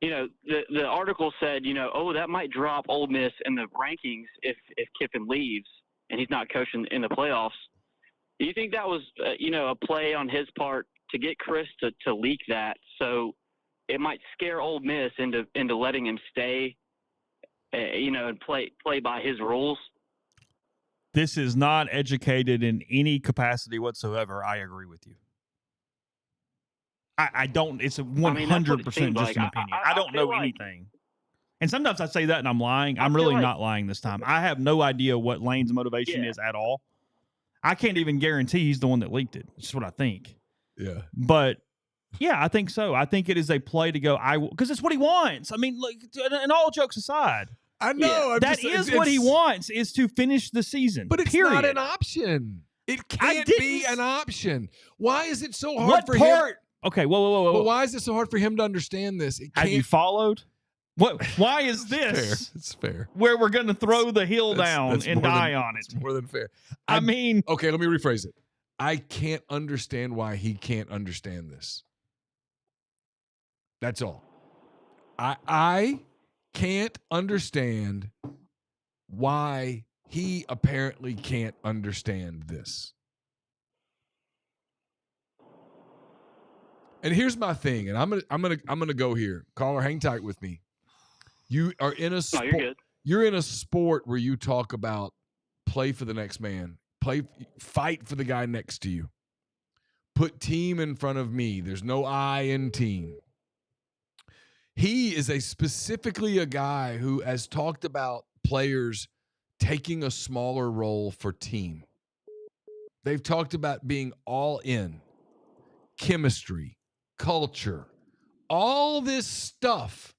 D: you know the article said that might drop Ole Miss in the rankings if Kiffin leaves and he's not coaching in the playoffs? Do you think that was a play on his part to get Chris to leak that so it might scare Ole Miss into letting him stay, and play by his rules?
A: This is not educated in any capacity whatsoever. I agree with you. I don't. It's 100% just an opinion. I don't know anything. And sometimes I say that and I'm lying. I'm really not lying this time. I have no idea what Lane's motivation is at all. I can't even guarantee he's the one that leaked it. It's just what I think.
B: Yeah.
A: But yeah, I think so. I think it is a play to go. Because it's what he wants. I mean, look, and all jokes aside,
B: I know.
A: that is what he wants, is to finish the season.
B: But it's not an option. It can't be an option. Why is it so hard for him?
A: Okay, whoa.
B: But why is it so hard for him to understand this?
A: Have you followed? What? Why is this?
B: It's fair.
A: Where we're going to throw the hill down and die on it?
B: It's more than fair.
A: I mean,
B: okay, let me rephrase it. I can't understand why he can't understand this. That's all. I can't understand why he apparently can't understand this. And here's my thing, and I'm gonna go here. Caller, hang tight with me. You are in a sport.
D: No, you're good.
B: You're in a sport where you talk about play for the next man, fight for the guy next to you. Put team in front of me. There's no I in team. He is specifically a guy who has talked about players taking a smaller role for team. They've talked about being all in, chemistry, culture, all this stuff.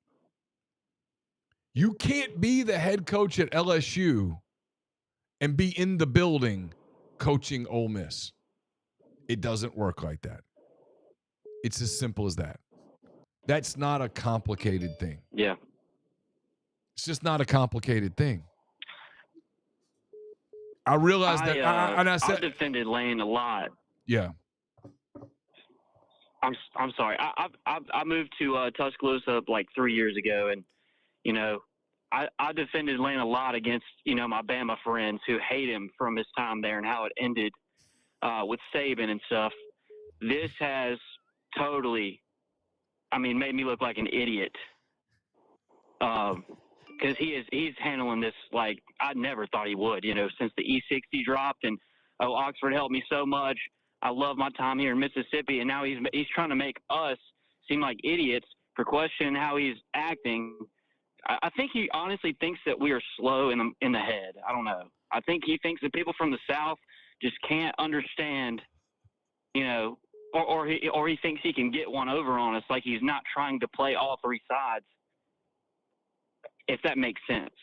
B: You can't be the head coach at LSU and be in the building coaching Ole Miss. It doesn't work like that. It's as simple as that. That's not a complicated thing.
D: Yeah.
B: It's just not a complicated thing. I realized that, and I said,
D: I defended Lane a lot.
B: Yeah.
D: I'm sorry. I moved to Tuscaloosa like 3 years ago, and you know, I defended Lane a lot against my Bama friends who hate him from his time there and how it ended with Saban and stuff. This has totally, made me look like an idiot. Because he's handling this like I never thought he would. Since the E60 dropped, and Oxford helped me so much. I love my time here in Mississippi, and now he's trying to make us seem like idiots for questioning how he's acting. I think he honestly thinks that we are slow in the head. I don't know. I think he thinks that people from the South just can't understand, or he thinks he can get one over on us, like he's not trying to play all three sides, if that makes sense.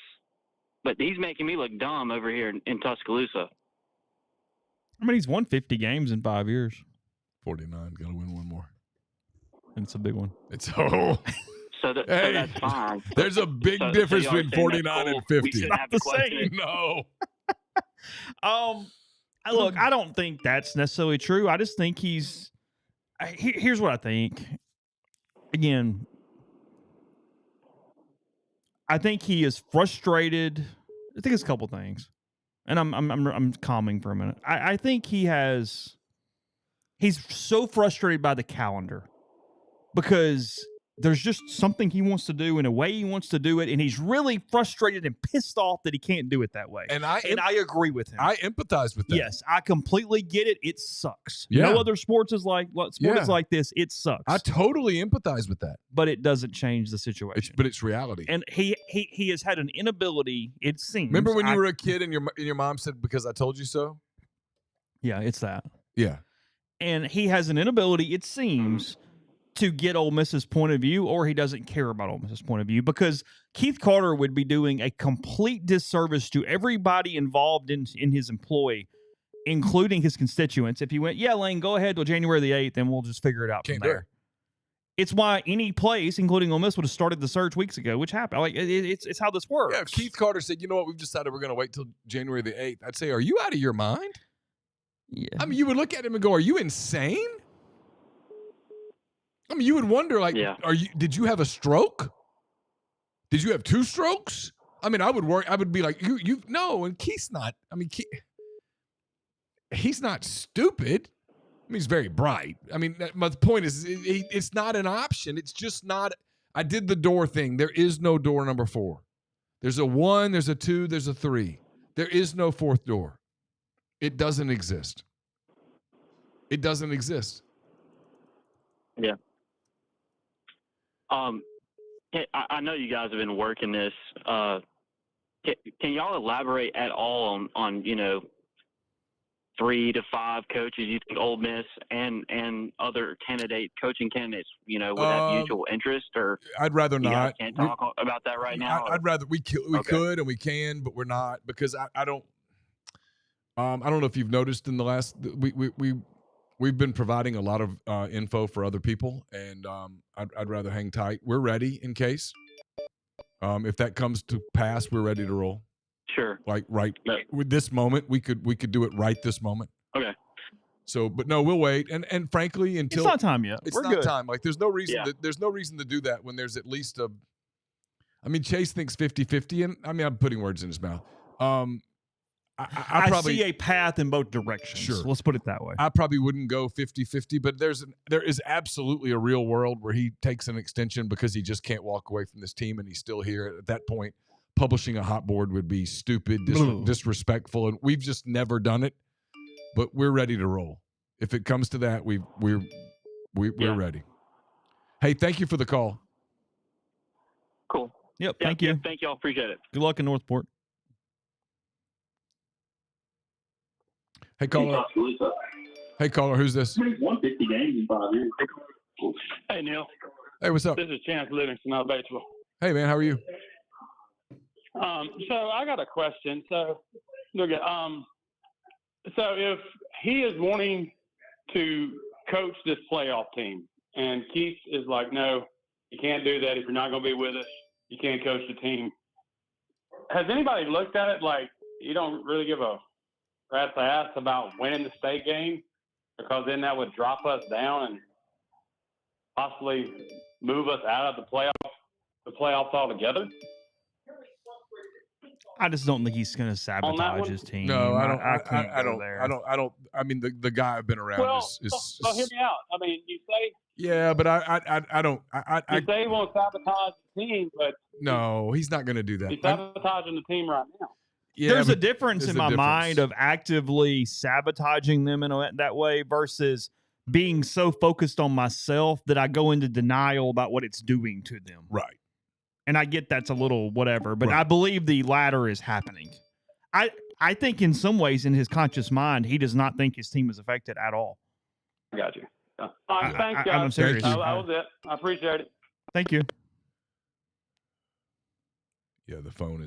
D: But he's making me look dumb over here in Tuscaloosa.
A: He's won 50 games in 5 years.
B: 49. Got to win one more.
A: And it's a big one.
B: It's
D: so that's fine.
B: There's a big difference between 49 and 50.
D: We shouldn't have to question it.
B: No.
A: Look, I don't think that's necessarily true. I just think here's what I think. Again, I think he is frustrated. I think it's a couple things. And I'm calming for a minute. I think he's so frustrated by the calendar because there's just something he wants to do in a way he wants to do it, and he's really frustrated and pissed off that he can't do it that way.
B: And I
A: agree with him.
B: I empathize with that.
A: Yes, I completely get it. It sucks.
B: Yeah.
A: No other sports is like this. It sucks.
B: I totally empathize with that.
A: But it doesn't change the situation.
B: But it's reality.
A: And he has had an inability, it seems.
B: Remember when you were a kid and your mom said, "Because I told you so"?
A: Yeah, it's that.
B: Yeah.
A: And he has an inability, it seems, to get Ole Miss's point of view, or he doesn't care about Ole Miss's point of view, because Keith Carter would be doing a complete disservice to everybody involved in his employ, including his constituents, if he went, "Yeah, Lane, go ahead till January the 8th, and we'll just figure it out from there." It's why any place, including Ole Miss, would have started the search weeks ago, which happened. Like it's how this works.
B: Yeah, if Keith Carter said, "You know what, we've decided we're going to wait till January the 8th," I'd say, "Are you out of your mind?"
A: Yeah.
B: You would look at him and go, "Are you insane?" You would wonder, like,
D: yeah.
B: Did you have a stroke? Did you have 2 strokes? I would worry. I would be like, no. And Keith's not. He's not stupid. He's very bright. My point is, it's not an option. It's just not. I did the door thing. There is no door number 4. There's a 1, there's a 2, there's a 3. There is no 4th door. It doesn't exist. It doesn't exist.
D: Yeah. I know you guys have been working this. Can y'all elaborate at all on 3 to 5 coaches you think Ole Miss and other coaching candidates would have mutual interest? Or
B: I'd rather not.
D: Can't talk about that right now.
B: I'd rather we could and we can, but we're not, because I don't. I don't know if you've noticed in the last we've been providing a lot of info for other people, and I'd rather hang tight. We're ready in case. If that comes to pass, we're ready to roll.
D: Sure.
B: Like with this moment, we could do it right this moment.
D: Okay.
B: So, but no, we'll wait. And frankly, until
A: it's not time yet.
B: It's
A: We're
B: not
A: good.
B: time. Like there's no reason to do that when there's at least a. Chase thinks 50-50, and I'm putting words in his mouth. I probably
A: see a path in both directions.
B: Sure.
A: Let's put it that way.
B: I probably wouldn't go 50-50, but there is absolutely a real world where he takes an extension because he just can't walk away from this team, and he's still here. At that point, publishing a hot board would be stupid, disrespectful, and we've just never done it. But we're ready to roll. If it comes to that, we're ready. Hey, thank you for the call.
D: Cool.
A: Yep. Thank you.
D: Thank you all. Appreciate it.
A: Good luck in Northport.
B: Hey, caller. Hey, caller. Who's this?
C: 150 games in 5 years.
E: Hey, Neal.
B: Hey, what's up?
E: This is Chance Livingston out of Batesville.
B: Hey, man. How are you?
E: So I got a question. So look at so if he is wanting to coach this playoff team, and Keith is like, no, you can't do that. If you're not going to be with us, you can't coach the team. Has anybody looked at it like you don't really give a rat's ass about winning the state game, because then that would drop us down and possibly move us out of the playoffs altogether?
A: I just don't think he's going to sabotage his team.
B: No, I don't.
A: I can't
B: I
A: go
B: don't.
A: there.
B: I don't. I mean, the guy I've been around is
E: well, hear me out. I mean, you say
B: yeah, but I don't.
E: you say he won't sabotage the team, but
B: no, he's not going to do that.
E: he's sabotaging the team right now.
B: Yeah,
A: there's a difference
B: there's
A: in
B: a
A: my
B: difference.
A: mind of actively sabotaging them in that way versus being so focused on myself that I go into denial about what it's doing to them.
B: Right.
A: And I get that's a little whatever, but
B: Right.
A: I believe the latter is happening. I think in some ways in his conscious mind, he does not think his team is affected at all.
E: I got you. All right, thanks, guys.
A: I'm serious.
B: Thank you.
E: That was it. I appreciate it.
A: Thank you.
B: Yeah, the phone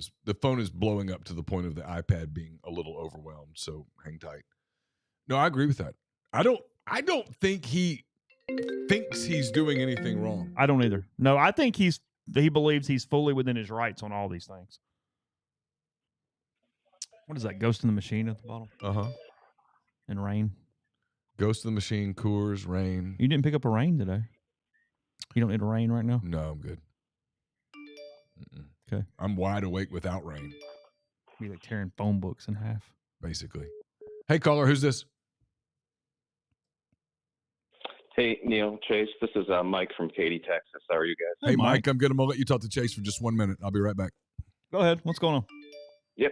B: is blowing up to the point of the iPad being a little overwhelmed. So hang tight. No, I agree with that. I don't think he thinks he's doing anything wrong.
A: I don't either. No, I think he believes he's fully within his rights on all these things. What is that? Ghost in the Machine at the bottom? And Rain.
B: Ghost of the Machine, Coors, Rain.
A: You didn't pick up a Rain today. You don't need a Rain right now?
B: No, I'm good.
A: Okay.
B: I'm wide awake without Rain,
A: Be like tearing phone books in half.
B: basically. Hey, caller, who's this?
F: Hey, Neal, Chase, this is Mike from Katy, Texas. How are you guys?
B: Hey, Mike, I'm good. I'm going to let you talk to Chase for just 1 minute. I'll be right back.
A: Go ahead. What's going on?
F: Yep.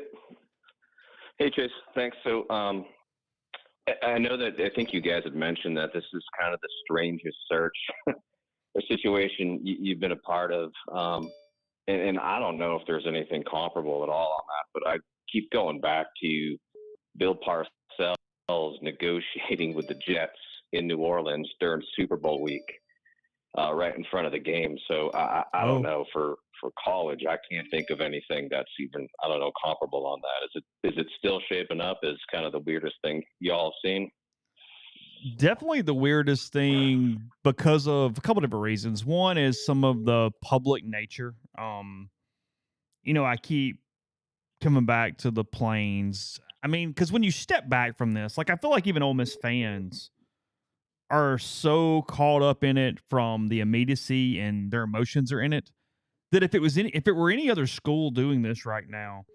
F: Hey, Chase, thanks. So I know that I think you guys had mentioned that this is kind of the strangest search or situation you've been a part of. And I don't know if there's anything comparable at all on that, but I keep going back to Bill Parcells negotiating with the Jets in New Orleans during Super Bowl week, right in front of the game. So I don't know, for college, I can't think of anything that's even, I don't know, comparable on that. Is it still shaping up as kind of the weirdest thing y'all have seen?
A: Definitely the weirdest thing because of a couple different reasons. One is some of the public nature. I keep coming back to the Plains. I mean, because when you step back from this, like I feel like even Ole Miss fans are so caught up in it from the immediacy and their emotions are in it that if it were any other school doing this right now,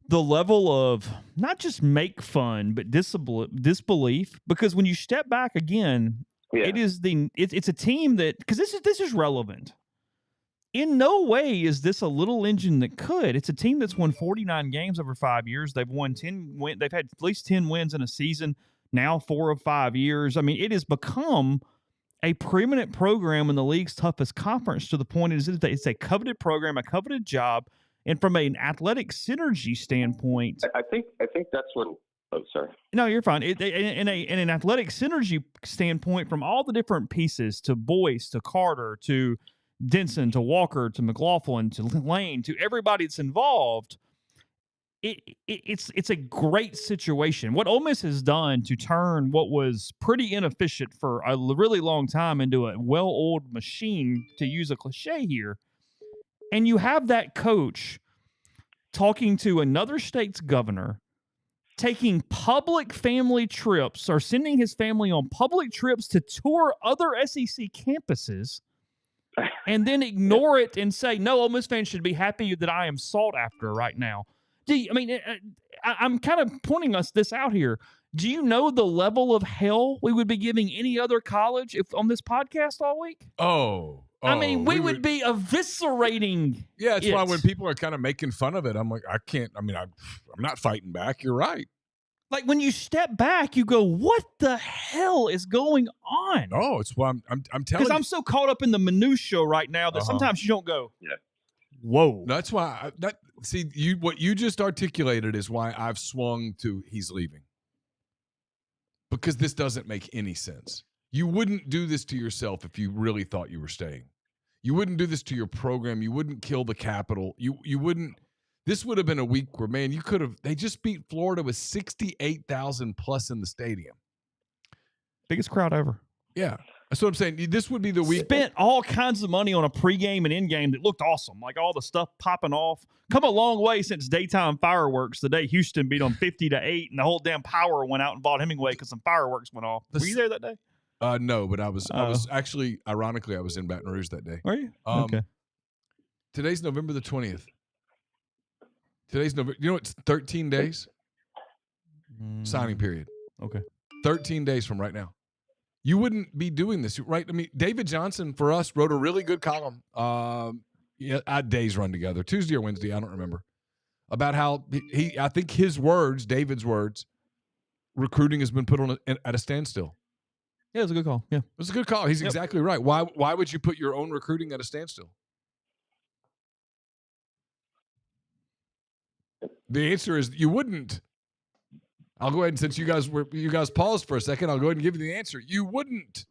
A: the level of not just make fun but disbelief, because when you step back again, it's a team that, because this is relevant. In no way is this a little engine that could. It's a team that's won 49 games over 5 years. They've won 10 they've had at least 10 wins in a season now, 4 of 5 years. I mean, it has become a preeminent program in the league's toughest conference, to the point it's a coveted program, a coveted job. And from an athletic synergy standpoint,
F: I think that's what. Oh, sorry.
A: No, you're fine. In an athletic synergy standpoint, from all the different pieces, to Boyce, to Carter, to Denson, to Walker, to McLaughlin, to Lane, to everybody that's involved, it's a great situation. What Ole Miss has done to turn what was pretty inefficient for a really long time into a well-oiled machine, to use a cliche here. And you have that coach talking to another state's governor, taking public family trips, or sending his family on public trips to tour other SEC campuses, and then ignore it and say, no, Ole Miss fans should be happy that I am sought after right now. I'm kind of pointing us this out here. Do you know the level of hell we would be giving any other college if on this podcast all week? I mean, we would be eviscerating.
B: Yeah, that's why when people are kind of making fun of it, I'm like, I can't. I mean, I'm not fighting back. You're right.
A: Like when you step back, you go, "What the hell is going on?"
B: Oh, it's why I'm telling you.
A: Because I'm so caught up in the minutia right now that sometimes you don't go,
F: "Yeah,
A: whoa."
B: That's why. What you just articulated is why I've swung to he's leaving. Because this doesn't make any sense. You wouldn't do this to yourself if you really thought you were staying. You wouldn't do this to your program. You wouldn't kill the capital. You wouldn't. This would have been a week where, man, you could have. They just beat Florida with 68,000 plus in the stadium.
A: Biggest crowd ever.
B: Yeah. That's what I'm saying. This would be the week.
A: Spent all kinds of money on a pregame and in-game that looked awesome. Like all the stuff popping off. Come a long way since daytime fireworks. The day Houston beat them 50-8 and the whole damn power went out and bought Hemingway because some fireworks went off. Were you there that day?
B: No, but I was actually, ironically, I was in Baton Rouge that day.
A: Were you? Okay.
B: Today's November the 20th. Today's November. You know, it's 13 days signing period.
A: Okay.
B: 13 days from right now. You wouldn't be doing this, right? I mean, David Johnson, for us, wrote a really good column. Days run together. Tuesday or Wednesday, I don't remember. About how I think his words, David's words, recruiting has been put on at a standstill.
A: Yeah, it was a good call. Yeah.
B: It was a good call. He's exactly right. Why would you put your own recruiting at a standstill? The answer is you wouldn't. I'll go ahead and since you guys paused for a second, I'll go ahead and give you the answer. You wouldn't.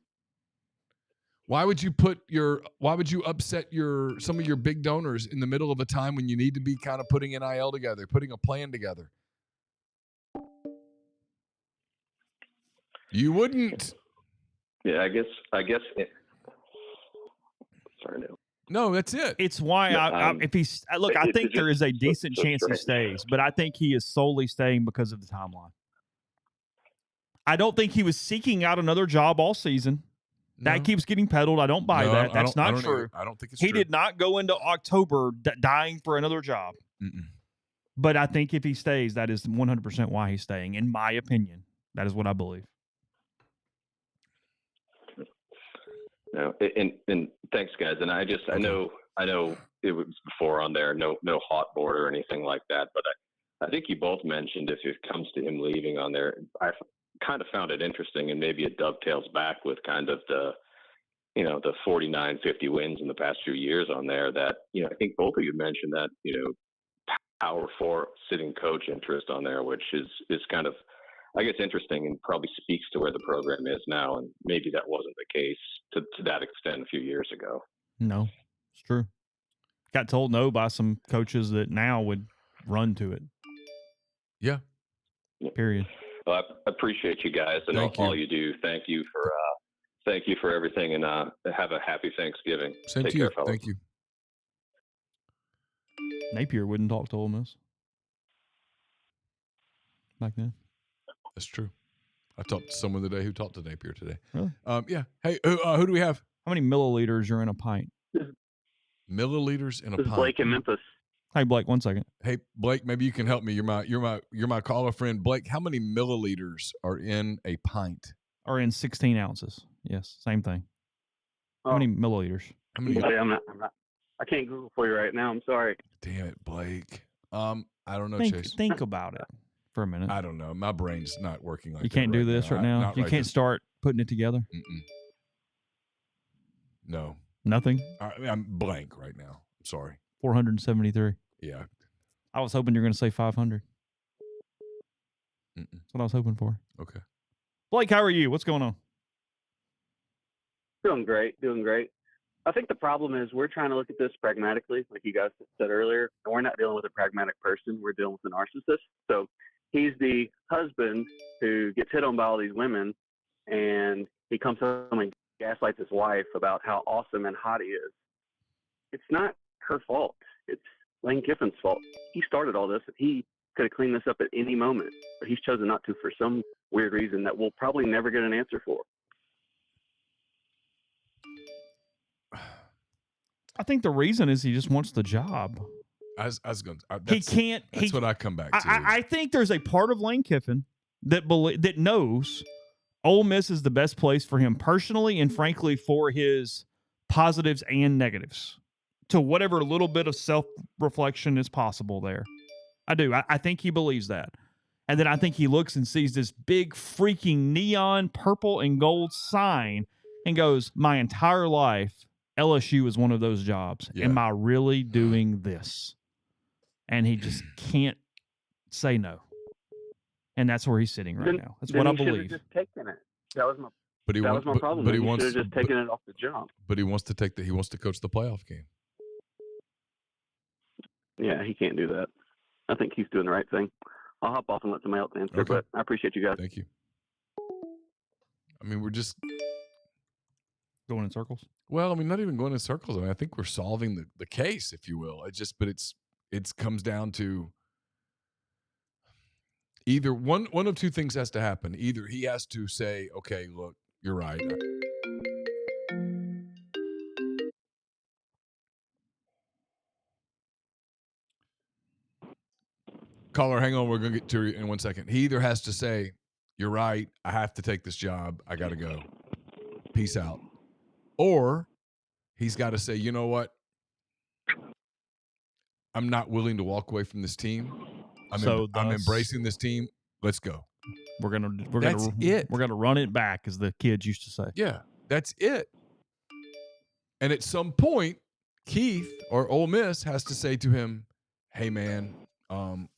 B: Why would you upset some of your big donors in the middle of a time when you need to be kind of putting NIL together, putting a plan together? You wouldn't.
F: Yeah, I guess. Sorry, Neal.
B: No, that's it.
A: It's why I think there is a decent chance he stays, but I think he is solely staying because of the timeline. I don't think he was seeking out another job all season. That keeps getting peddled. I don't buy that. That's not true.
B: I don't think it's true.
A: He did not go into October dying for another job.
B: Mm-mm.
A: But I think if he stays, that is 100% why he's staying, in my opinion. That is what I believe.
F: No, and thanks, guys. And I know it was before on there, no hot board or anything like that. But I think you both mentioned if it comes to him leaving on there, I kind of found it interesting, and maybe it dovetails back with kind of the 49-50 wins in the past few years on there. That I think both of you mentioned that Power 4 sitting coach interest on there, which is kind of, I guess, interesting and probably speaks to where the program is now. And maybe that wasn't the case to that extent a few years ago.
A: No, it's true. Got told no by some coaches that now would run to it.
B: Yeah.
A: Period.
F: Well, I appreciate you guys and all you do. Thank you for everything, and have a happy Thanksgiving.
B: Same
F: Take
B: to you.
F: care, fellas.
B: Thank you.
A: Napier wouldn't talk to Ole Miss back then.
B: That's true. I talked to someone today who talked to Napier today.
A: Really?
B: Yeah. Hey, who do we have?
A: How many milliliters are in a pint?
B: Milliliters in a pint.
C: Blake in Memphis.
A: Hey, Blake, 1 second.
B: Hey, Blake, maybe you can help me. You're my caller friend. Blake, how many milliliters are in a pint?
A: Or in 16 ounces. Yes, same thing. How many milliliters?
B: How many?
C: I'm not. I can't Google for you right now. I'm sorry.
B: Damn it, Blake. I don't know, Chase.
A: Think about it for a minute.
B: I don't know. My brain's not working like that.
A: You can't do this right now? You can't start putting it together?
B: Mm-mm. No.
A: Nothing?
B: I'm blank right now. I'm sorry.
A: 473.
B: Yeah.
A: I was hoping you were going to say 500.
B: Mm-mm.
A: That's what I was hoping for.
B: Okay.
A: Blake, how are you? What's going on?
C: Doing great. I think the problem is we're trying to look at this pragmatically, like you guys said earlier, and we're not dealing with a pragmatic person. We're dealing with a narcissist. So he's the husband who gets hit on by all these women, and he comes home and gaslights his wife about how awesome and hot he is. It's not her fault. It's Lane Kiffin's fault. He started all this. He could have cleaned this up at any moment, but he's chosen not to for some weird reason that we'll probably never get an answer for.
A: I think the reason is he just wants the job.
B: That's what I come back to.
A: I think there's a part of Lane Kiffin that knows Ole Miss is the best place for him personally and frankly for his positives and negatives to whatever little bit of self-reflection is possible there. I do. I think he believes that. And then I think he looks and sees this big freaking neon purple and gold sign and goes, my entire life, LSU is one of those jobs. Yeah. Am I really doing this? And he just can't say no. And that's where he's sitting right now. That's what I believe.
C: Just taken it. That was my
B: But
E: that was my problem.
B: But he
E: should
B: wants
E: have just taken it off the jump.
B: But he wants to coach the playoff game.
E: Yeah, he can't do that. I think he's doing the right thing. I'll hop off and let somebody else answer,
B: Okay.
E: but I appreciate you guys.
B: Thank you. I mean, we're just
A: going in circles.
B: Well, I mean, not even going in circles. I mean, I think we're solving the case, if you will. It comes down to either one of two things has to happen. Either he has to say, okay, look, you're right. Caller, hang on. We're going to get to you in 1 second. He either has to say, you're right. I have to take this job. I got to go. Peace out. Or he's got to say, you know what? I'm not willing to walk away from this team. I'm embracing this team. Let's go.
A: We're gonna run it back, as the kids used to say.
B: Yeah, that's it. And at some point, Keith or Ole Miss has to say to him, "Hey, man,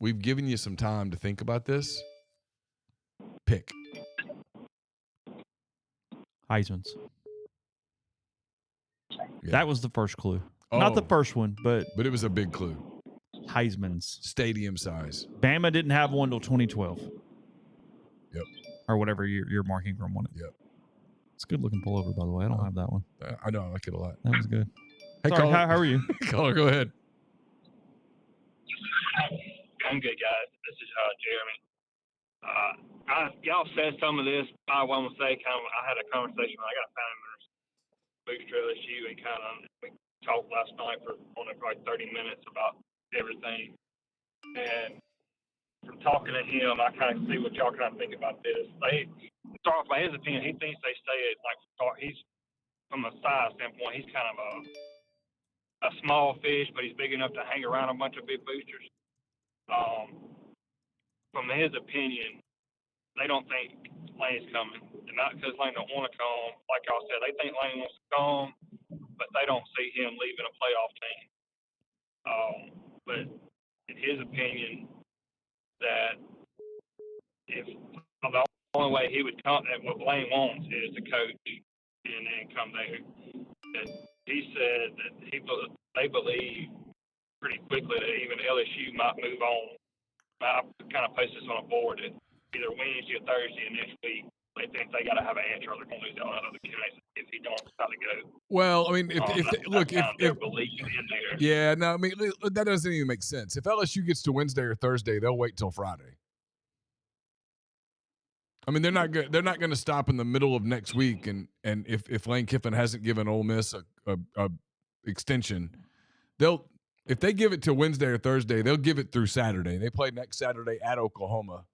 B: we've given you some time to think about this. Pick."
A: Heisman's.
B: Yeah.
A: That was the first clue. Not the first one, but
B: it was a big clue.
A: Heisman's.
B: Stadium size.
A: Bama didn't have one till 2012.
B: Yep.
A: Or whatever you're marking from one.
B: Yep.
A: It's a good looking pullover, by the way. I don't have that one.
B: I know. I like it a lot.
A: That was good.
B: Hey,
A: Sorry,
B: caller.
A: how are you?
B: Caller, go ahead.
G: I'm good, guys. This is Jeremy. Y'all said some of this. I want to say, I had a conversation. I got a family member booster LSU, and we talked last night for only probably 30 minutes about everything. And from talking to him, I kind of see what y'all kind of think about this. Start off by his opinion, he thinks they stay at he's from a size standpoint, he's kind of a small fish, but he's big enough to hang around a bunch of big boosters. From his opinion, they don't think Lane's coming. And not because Lane don't want to come. Like y'all said, they think Lane wants to come, but they don't see him leaving a playoff team. But in his opinion, that if the only way he would come, and what Lane wants is to coach and then come there. That he said that they believe pretty quickly that even LSU might move on. I kind of post this on a board that either Wednesday or Thursday of next week, they think they got to have an answer or they're going to lose all that other candidates if he don't decide to go.
B: Well, I mean, if
G: belief in there.
B: Yeah, no, I mean, that doesn't even make sense. If LSU gets to Wednesday or Thursday, they'll wait till Friday. I mean, they're not going to stop in the middle of next week, and if Lane Kiffin hasn't given Ole Miss a extension, if they give it to Wednesday or Thursday, they'll give it through Saturday. They play next Saturday at Oklahoma.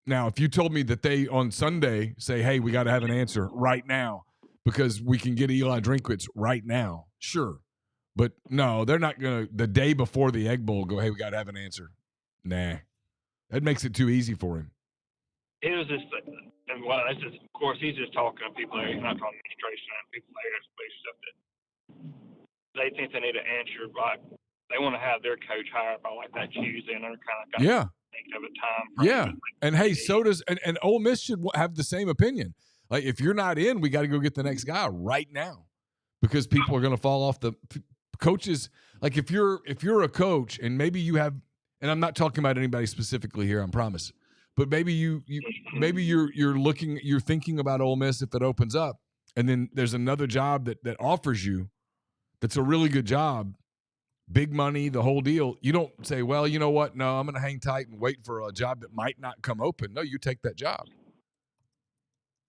B: Now, if you told me that they on Sunday say, "Hey, we got to have an answer right now because we can get Eli Drinkwitz right now," sure, but no, they're not going to the day before the Egg Bowl go, "Hey, we got to have an answer." Nah, that makes it too easy for him.
G: It was just, and that's just, of course, he's just talking to people there. He's not talking to administration and people there. It's stuff that they think they need an answer, but they want to have their coach hired by like that Tuesday, and they're kind of think of a time frame.
B: Yeah, and hey, so does and Ole Miss should have the same opinion. Like, if you're not in, we got to go get the next guy right now because people are going to fall off the coaches. Like, if you're a coach and maybe you have, and I'm not talking about anybody specifically here, I promise. But maybe you're thinking about Ole Miss if it opens up, and then there's another job that offers you that's a really good job, big money, the whole deal. You don't say, well, you know what? No, I'm going to hang tight and wait for a job that might not come open. No, you take that job.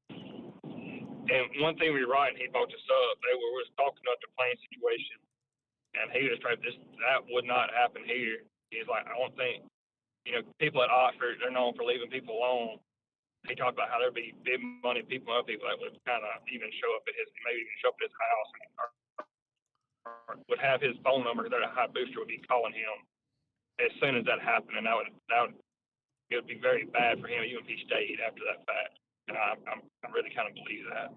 G: And one thing we write, and he brought this up, we were talking about the playing situation, and he was trying that would not happen here. He's like, I don't think, people at Oxford, they're known for leaving people alone. He talked about how there'd be big money people, other people that would kind of even show up at his house or would have his phone number. Their high booster would be calling him as soon as that happened, and it would be very bad for him even if he stayed after that fact. And I really kind of believe that.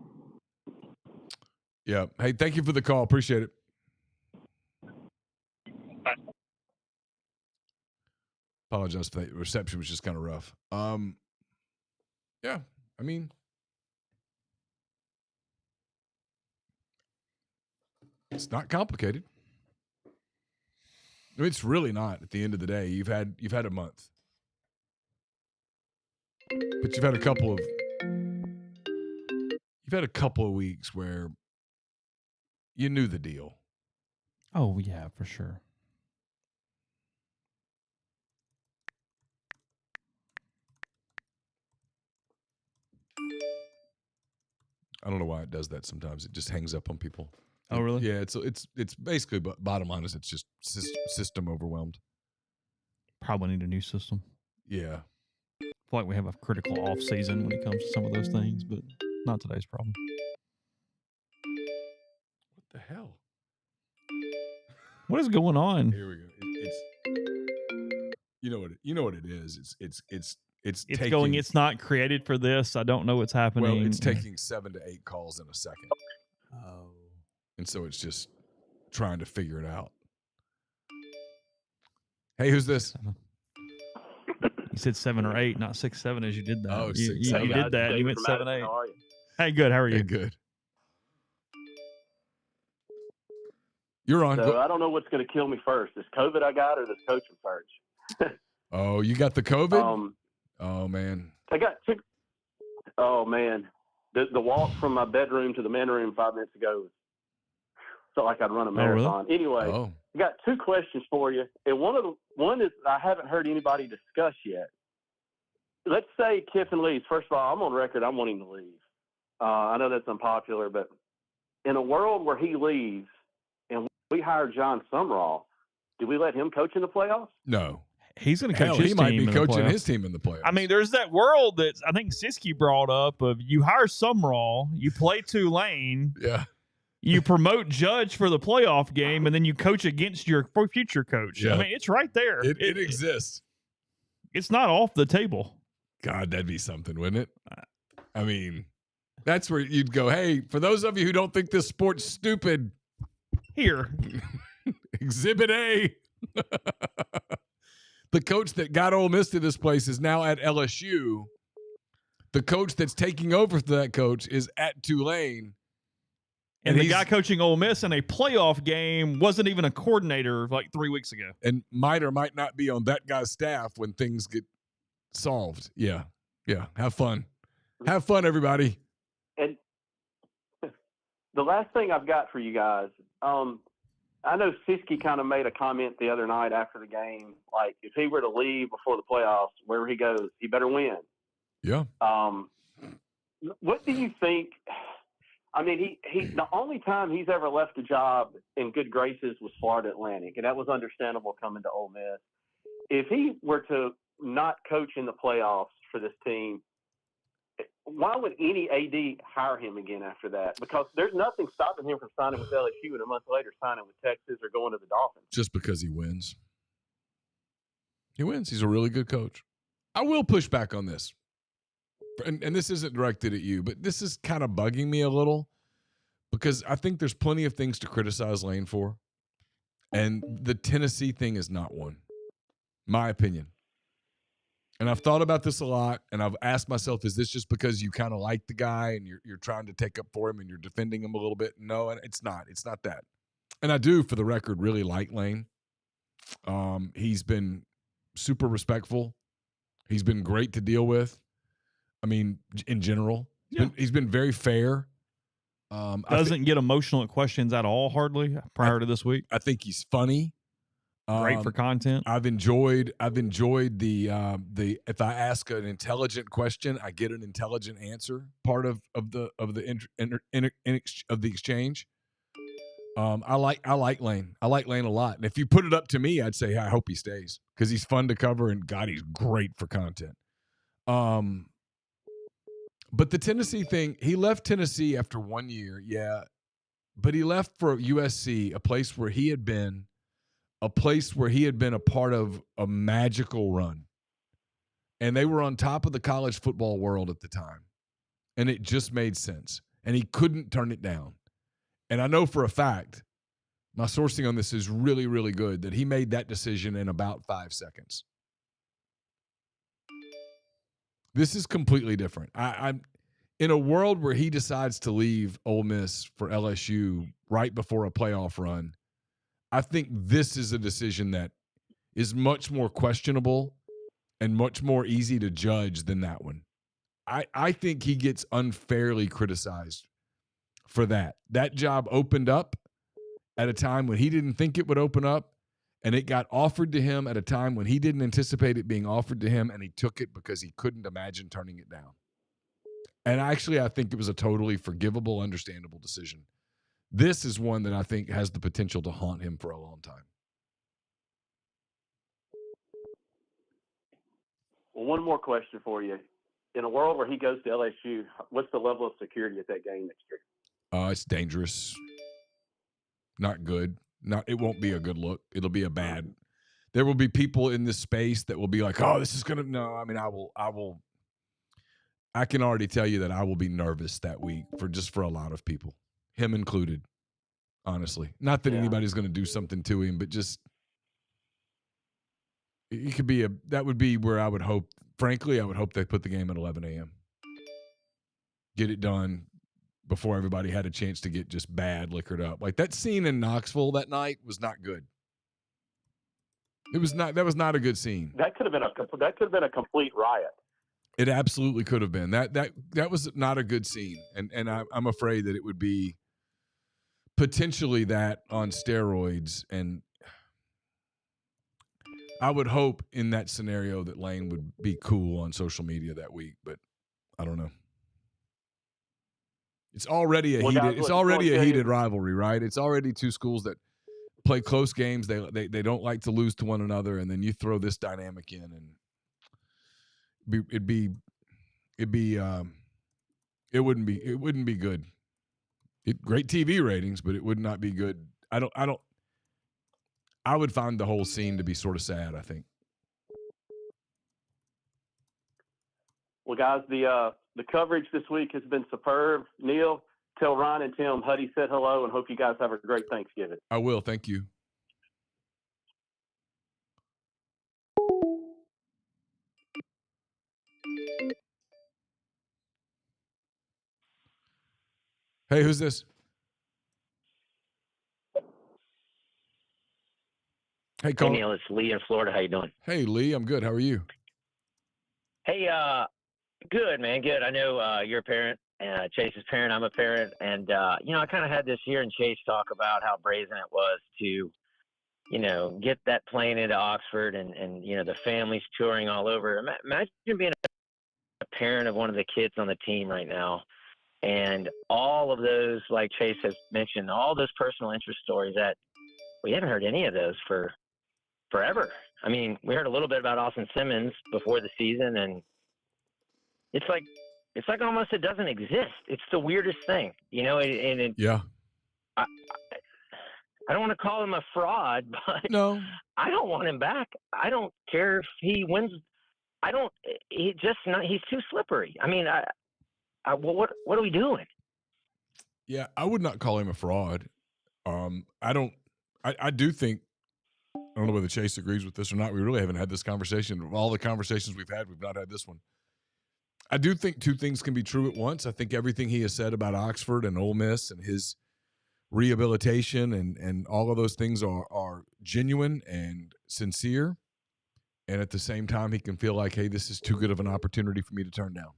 B: Yeah. Hey, thank you for the call. Appreciate it.
G: Bye.
B: Apologize for that. Reception was just kind of rough. Yeah. I mean, It's not complicated. I mean, it's really not. At the end of the day, you've had a month, but you've had a couple of weeks where you knew the deal.
A: Oh yeah, for sure.
B: I don't know why it does that sometimes. It just hangs up on people.
A: Oh, really?
B: Yeah, it's basically, but bottom line is it's just system overwhelmed.
A: Probably need a new system.
B: Yeah.
A: I feel like we have a critical off season when it comes to some of those things, but not today's problem.
B: What the hell?
A: What is going on?
B: Here we go. It's you know what it is. It's taking,
A: going. It's not created for this. I don't know what's happening.
B: Well, it's taking 7 to 8 calls in a second.
A: Oh.
B: And so it's just trying to figure it out. Hey, who's this?
A: You said 7 or 8, not 6, 7 as you did that.
B: Oh,
A: you
B: 6,
A: you
B: 7.
A: did that. You went 7, 8. Hey, good. How are you?
B: Hey, good. You're on.
H: So I don't know what's going to kill me first: this COVID I got or this coaching search.
B: Oh, you got the COVID? Oh man.
H: I got two. Oh man, the walk from my bedroom to the men's room 5 minutes ago felt like I'd run a marathon.
A: Really?
H: Anyway, I got 2 questions for you, and one is I haven't heard anybody discuss yet. Let's say Kiffin leaves. First of all, I'm on record. I'm wanting to leave. I know that's unpopular, but in a world where he leaves and we hire John Sumrall, do we let him coach in the playoffs?
B: No.
A: He's going to coach his
B: he
A: team.
B: might be
A: in
B: coaching
A: the
B: his team in the playoffs.
A: I mean, there's that world that I think Siski brought up of you hire Sumrall, you play Tulane,
B: yeah,
A: you promote Judge for the playoff game, and then you coach against your future coach.
B: Yeah.
A: I mean, it's right there.
B: It exists.
A: It's not off the table.
B: God, that'd be something, wouldn't it? I mean, that's where you'd go, hey, for those of you who don't think this sport's stupid,
A: here,
B: Exhibit A. The coach that got Ole Miss to this place is now at LSU. The coach that's taking over for that coach is at Tulane.
A: And the guy coaching Ole Miss in a playoff game wasn't even a coordinator like 3 weeks ago.
B: And might or might not be on that guy's staff when things get solved. Yeah. Yeah. Have fun. Have fun, everybody.
H: And the last thing I've got for you guys, I know Siski kind of made a comment the other night after the game, like if he were to leave before the playoffs, wherever he goes, he better win.
B: Yeah.
H: What do you think? I mean, he the only time he's ever left a job in good graces was Florida Atlantic, and that was understandable coming to Ole Miss. If he were to not coach in the playoffs for this team, why would any AD hire him again after that? Because there's nothing stopping him from signing with LSU and a month later signing with Texas or going to the Dolphins.
B: Just because he wins. He wins. He's a really good coach. I will push back on this. And this isn't directed at you, but this is kind of bugging me a little because I think there's plenty of things to criticize Lane for. And the Tennessee thing is not one. My opinion. And I've thought about this a lot, and I've asked myself, is this just because you kind of like the guy and you're trying to take up for him and you're defending him a little bit? No, and it's not. It's not that. And I do, for the record, really like Lane. He's been super respectful. He's been great to deal with. I mean, in general. He's been very fair.
A: Doesn't get emotional at questions at all, hardly, prior to this week.
B: I think he's funny.
A: Great for content.
B: I've enjoyed the if I ask an intelligent question, I get an intelligent answer part of the exchange. I like Lane. I like Lane a lot. And if you put it up to me, I'd say I hope he stays because he's fun to cover and God, he's great for content. But the Tennessee thing, he left Tennessee after 1 year, yeah, but he left for USC, a place where he had been a part of a magical run. And they were on top of the college football world at the time. And it just made sense. And he couldn't turn it down. And I know for a fact, my sourcing on this is really, really good, that he made that decision in about 5 seconds. This is completely different. in a world where he decides to leave Ole Miss for LSU right before a playoff run, I think this is a decision that is much more questionable and much more easy to judge than that one. I think he gets unfairly criticized for that. That job opened up at a time when he didn't think it would open up, and it got offered to him at a time when he didn't anticipate it being offered to him, and he took it because he couldn't imagine turning it down. And actually, I think it was a totally forgivable, understandable decision. This is one that I think has the potential to haunt him for a long time.
H: Well, one more question for you. In a world where he goes to LSU, what's the level of security at that game next year?
B: It's dangerous. Not good. It won't be a good look. It'll be a bad. There will be people in this space that will be like, "Oh, this is gonna." No, I mean, I will. I can already tell you that I will be nervous that week for a lot of people, him included. Honestly, not that anybody's going to do something to him, but just it could be that would be where I would hope. Frankly, I would hope they put the game at 11 a.m. Get it done before everybody had a chance to get just bad liquored up. Like that scene in Knoxville that night was not good. It was not. That was not a good scene.
H: That could have been a complete riot.
B: It absolutely could have been. That was not a good scene, and I'm afraid that it would be potentially that on steroids. And I would hope in that scenario that Lane would be cool on social media that week, but I don't know. It's already a heated rivalry, right? It's already two schools that play close games. They don't like to lose to one another, and then you throw this dynamic in, and it wouldn't be good. Great TV ratings, but it would not be good. I would find the whole scene to be sort of sad, I think.
H: Well, guys, the coverage this week has been superb. Neal, tell Ryan and Tim Huddy said hello, and hope you guys have a great Thanksgiving.
B: I will. Thank you. Hey, who's this? Hey,
I: Hey, Neal, it's Lee in Florida. How you doing?
B: Hey, Lee, I'm good. How are you?
I: Hey, good, man, good. I know you're a parent, Chase's parent. I'm a parent, and I kind of had this hearing Chase talk about how brazen it was to, get that plane into Oxford, and the families touring all over. Imagine being a parent of one of the kids on the team right now, and all of those, like Chase has mentioned, all those personal interest stories that we haven't heard any of those for forever. I mean, we heard a little bit about Austin Simmons before the season, and it's like almost it doesn't exist. It's the weirdest thing,
B: Yeah.
I: I don't want to call him a fraud, but
B: no,
I: I don't want him back. I don't care if he wins. He's too slippery. I mean, what are we doing?
B: Yeah, I would not call him a fraud. I do think, I don't know whether Chase agrees with this or not. We really haven't had this conversation. Of all the conversations we've had, we've not had this one. I do think two things can be true at once. I think everything he has said about Oxford and Ole Miss and his rehabilitation and all of those things are genuine and sincere. And at the same time, he can feel like, hey, this is too good of an opportunity for me to turn down.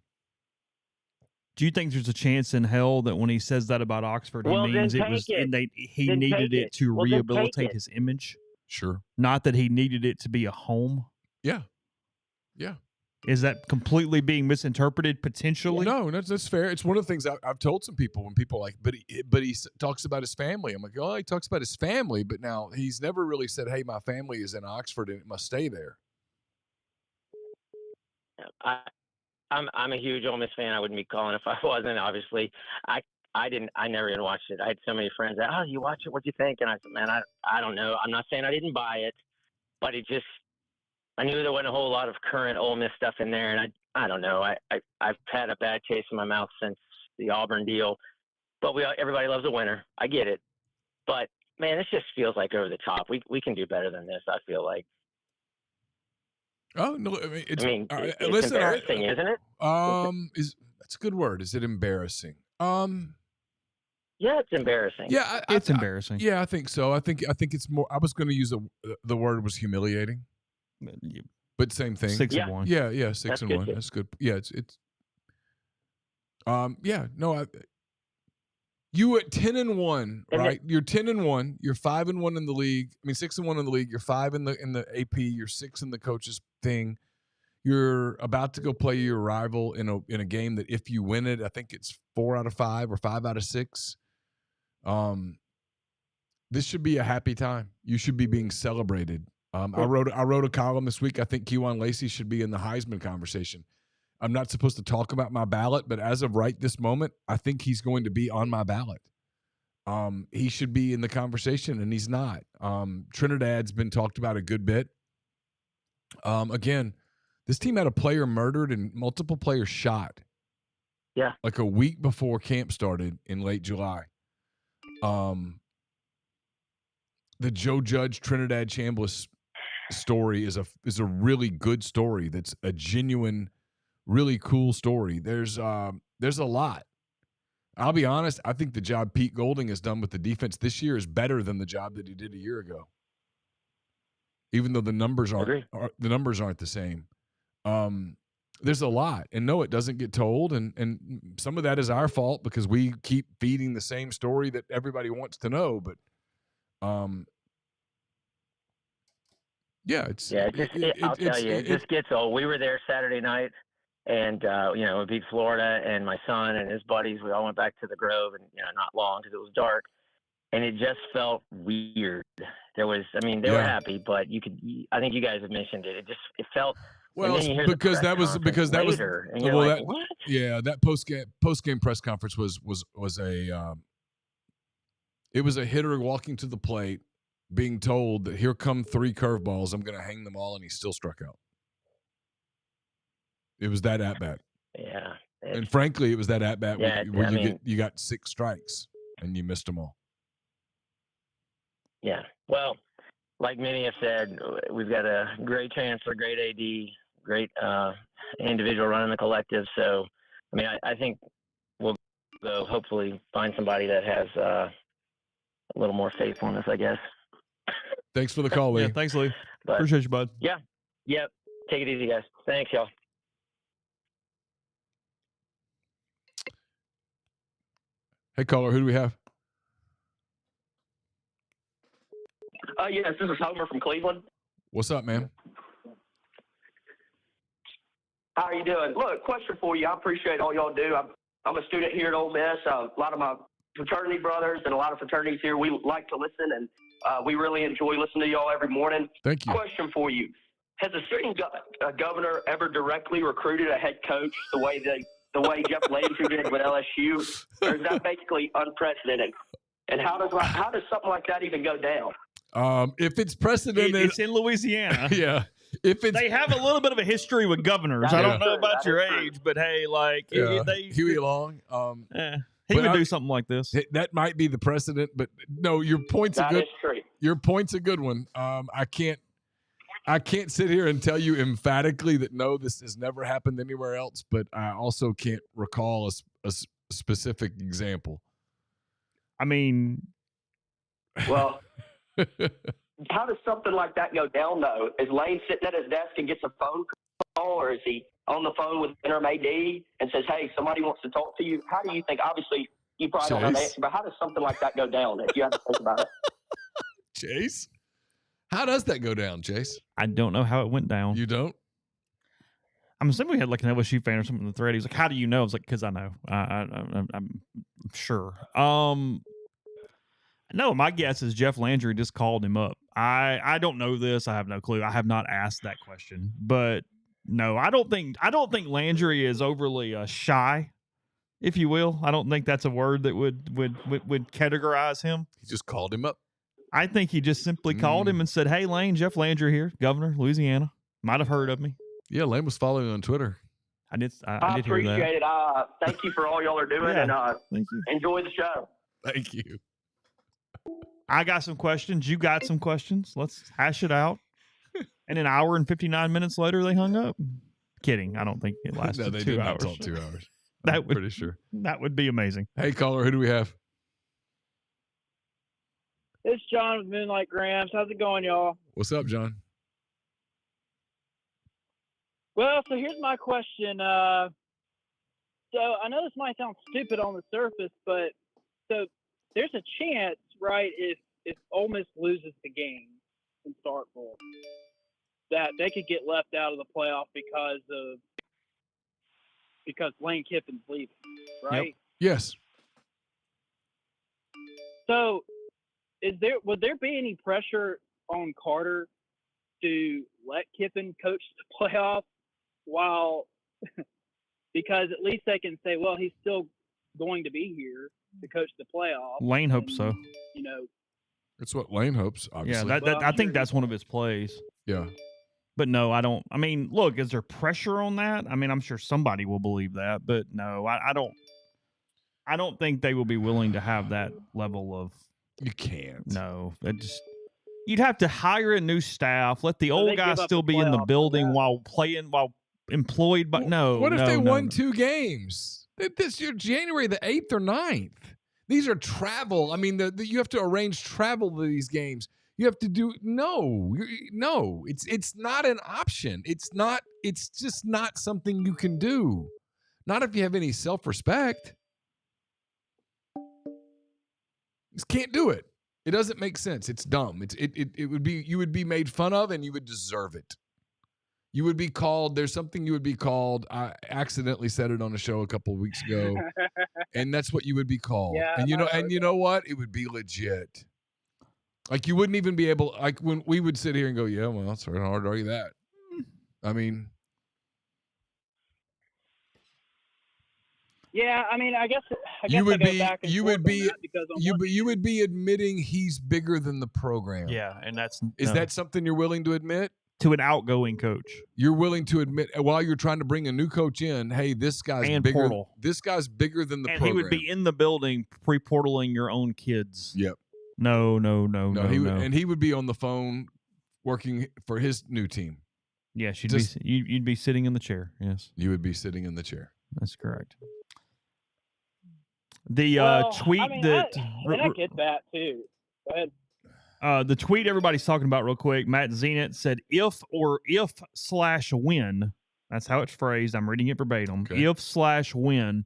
A: Do you think there's a chance in hell that when he says that about Oxford, he means it was he needed it to rehabilitate his image?
B: Sure.
A: Not that he needed it to be a home?
B: Yeah. Yeah.
A: Is that completely being misinterpreted potentially?
B: No, that's fair. It's one of the things I've told some people when people are like, but he talks about his family. I'm like, oh, he talks about his family, but now he's never really said, hey, my family is in Oxford and it must stay there.
I: I'm a huge Ole Miss fan. I wouldn't be calling if I wasn't. Obviously, I never even watched it. I had so many friends that, oh, you watch it? What'd you think? And I said, man, I don't know. I'm not saying I didn't buy it, but I knew there wasn't a whole lot of current Ole Miss stuff in there, and I don't know. I've had a bad taste in my mouth since the Auburn deal, but everybody loves a winner. I get it, but man, this just feels like over the top. We can do better than this. I feel like.
B: Oh no! I mean, it's
I: embarrassing, isn't it?
B: That's It's a good word. Is it embarrassing?
I: Yeah, it's embarrassing.
B: Yeah,
A: It's embarrassing.
B: Yeah, I think so. I think it's more. I was going to use the word was humiliating, but same thing.
A: 6-1.
B: Yeah, 6
I: That's
B: and
I: good
B: 1.
I: too.
B: That's good. Yeah, it's. Yeah, no. You at 10 and 1, right? You're 10 and 1. You're 5 and 1 in the league. I mean, 6 and 1 in the league. You're 5 in the AP. You're 6 in the coaches thing. You're about to go play your rival in a game that if you win it, I think it's 4 out of 5 or 5 out of 6. This should be a happy time. You should be being celebrated. I wrote a column this week. I think Kewan Lacey should be in the Heisman conversation. I'm not supposed to talk about my ballot, but as of right this moment, I think he's going to be on my ballot. He should be in the conversation, and he's not. Trinidad's been talked about a good bit. Again, this team had a player murdered and multiple players shot.
I: Yeah.
B: Like a week before camp started in late July. The Joe Judge Trinidad Chambliss story is a really good story. That's a genuine, really cool story. There's a lot. I'll be honest. I think the job Pete Golding has done with the defense this year is better than the job that he did a year ago. Even though the numbers aren't the same. There's a lot, and no, it doesn't get told, and some of that is our fault because we keep feeding the same story that everybody wants to know. But yeah,
I: I'll tell you, it just gets old. We were there Saturday night, and we beat Florida, and my son and his buddies, we all went back to the Grove, and not long because it was dark, and it just felt weird. They were happy, but I think you guys have mentioned it. It felt.
B: Well, because that was what? Yeah, that post game press conference was a hitter walking to the plate, being told that here come 3 curveballs, I'm going to hang them all, and he still struck out. It was that at bat.
I: Yeah,
B: and frankly, it was that at bat where you got 6 strikes and you missed them all.
I: Yeah, well, like many have said, we've got a great chancellor, great AD. Great individual running the collective. So, I think we'll go hopefully find somebody that has a little more faithfulness, I guess.
B: Thanks for the call, Lee.
A: Yeah, thanks, Lee. Appreciate you, bud.
I: Yeah. Yep. Take it easy, guys. Thanks, y'all.
B: Hey, caller, who do we have?
J: Yes, this is Homer from Cleveland.
B: What's up, man?
J: How are you doing? Look, question for you. I appreciate all y'all do. I'm a student here at Ole Miss. A lot of my fraternity brothers and a lot of fraternities here, we like to listen, and we really enjoy listening to y'all every morning.
B: Thank you.
J: Question for you. Has a sitting governor ever directly recruited a head coach the way Jeff Landry did with LSU? Or is that basically unprecedented? And how does something like that even go down?
B: If it's precedented,
A: it's in Louisiana.
B: Yeah. They
A: have a little bit of a history with governors. I don't know about your age, but hey,
B: Huey Long.
A: He would do something like this.
B: That might be the precedent, but no, your point's a good. Your point's a good one. I can't sit here and tell you emphatically that no, this has never happened anywhere else, but I also can't recall a specific example.
J: Well. How does something like that go down, though? Is Lane sitting at his desk and gets a phone call, or is he on the phone with interim AD and says, hey, somebody wants to talk to you? How do you think? Obviously, you probably don't have the answer, but how does something like that go down if you have to think about it?
B: Chase? How does that go down, Chase?
A: I don't know how it went down.
B: You don't?
A: I'm assuming we had like an LSU fan or something in the thread. He was like, how do you know? I was like, because I know. I'm sure. No, my guess is Jeff Landry just called him up. I don't know this. I have no clue. I have not asked that question. But no, I don't think Landry is overly shy, if you will. I don't think that's a word that would categorize him.
B: He just called him up.
A: I think he just simply called him and said, hey, Lane, Jeff Landry here, governor, Louisiana. Might have heard of me.
B: Yeah, Lane was following on Twitter.
A: I did
J: appreciate
A: hear that.
J: it. Thank you for all y'all are doing, and
A: thank you.
J: Enjoy the show.
B: Thank you.
A: I got some questions. You got some questions. Let's hash it out. And an hour and 59 minutes later, they hung up. Kidding. I don't think it lasted
B: no, they
A: 2
B: did
A: hours.
B: Not talk 2 hours. I'm pretty sure.
A: That would be amazing.
B: Hey, caller, who do we have?
K: It's John with Moonlight Grams. How's it going, y'all?
B: What's up, John?
K: Well, so here's my question. So I know this might sound stupid on the surface, but so there's a chance, right, if Ole Miss loses the game in Starkville, that they could get left out of the playoff because Lane Kiffin's leaving, right?
A: Yep.
B: Yes.
K: So would there be any pressure on Carter to let Kiffin coach the playoff because at least they can say, well, he's still going to be here to coach the playoff.
A: Lane hopes so.
K: You know,
B: It's what Lane hopes, obviously.
A: Yeah, I think that's one of his plays.
B: Yeah.
A: But no, I don't. I mean, look, is there pressure on that? I mean, I'm sure somebody will believe that, but no, I don't. I don't think they will be willing to have that level of.
B: You can't.
A: No, you'd have to hire a new staff. Let the
K: So
A: old
K: they
A: guy
K: give up
A: still
K: the
A: be in the
K: playoffs for
A: building
K: that.
A: while employed. But no,
B: What if
A: no,
B: they
A: no,
B: won
A: no.
B: 2 games? This year, January the 8th or 9th. These are travel. I mean, you have to arrange travel to these games. You have to do no. It's not an option. It's not. It's just not something you can do. Not if you have any self-respect. Just can't do it. It doesn't make sense. It's dumb. It would be, you would be made fun of and you would deserve it. You would be called, there's something you would be called. I accidentally said it on a show a couple of weeks ago. And that's what you would be called.
K: Yeah,
B: and you know what? It would be legit. Like you wouldn't even be able, like when we would sit here and go, yeah, well, it's hard to argue that. I mean,
K: yeah, I mean, I guess
B: you would
K: I go
B: be,
K: back and
B: you
K: forth
B: would
K: on
B: be,
K: that because on
B: you,
K: one
B: but you would be admitting he's bigger than the program.
A: Yeah, and
B: Is
A: no.
B: that something you're willing to admit?
A: To an outgoing coach
B: You're willing to admit while you're trying to bring a new coach in, hey, this guy's
A: and
B: bigger.
A: portal,
B: This guy's bigger than the
A: and
B: program.
A: he would be in the building pre-portaling your own kids.
B: Yep.
A: No.
B: And he would be on the phone working for his new team.
A: Yes,
B: Just-
A: you'd be sitting in the chair. Yes,
B: You would be sitting in the chair.
A: that's correct. The
K: Well,
A: tweet
K: I mean,
A: that
K: I get that too. Go ahead.
A: the tweet everybody's talking about real quick. Matt Zenit said, if/win. That's how it's phrased. I'm reading it verbatim.
B: Okay.
A: If/win.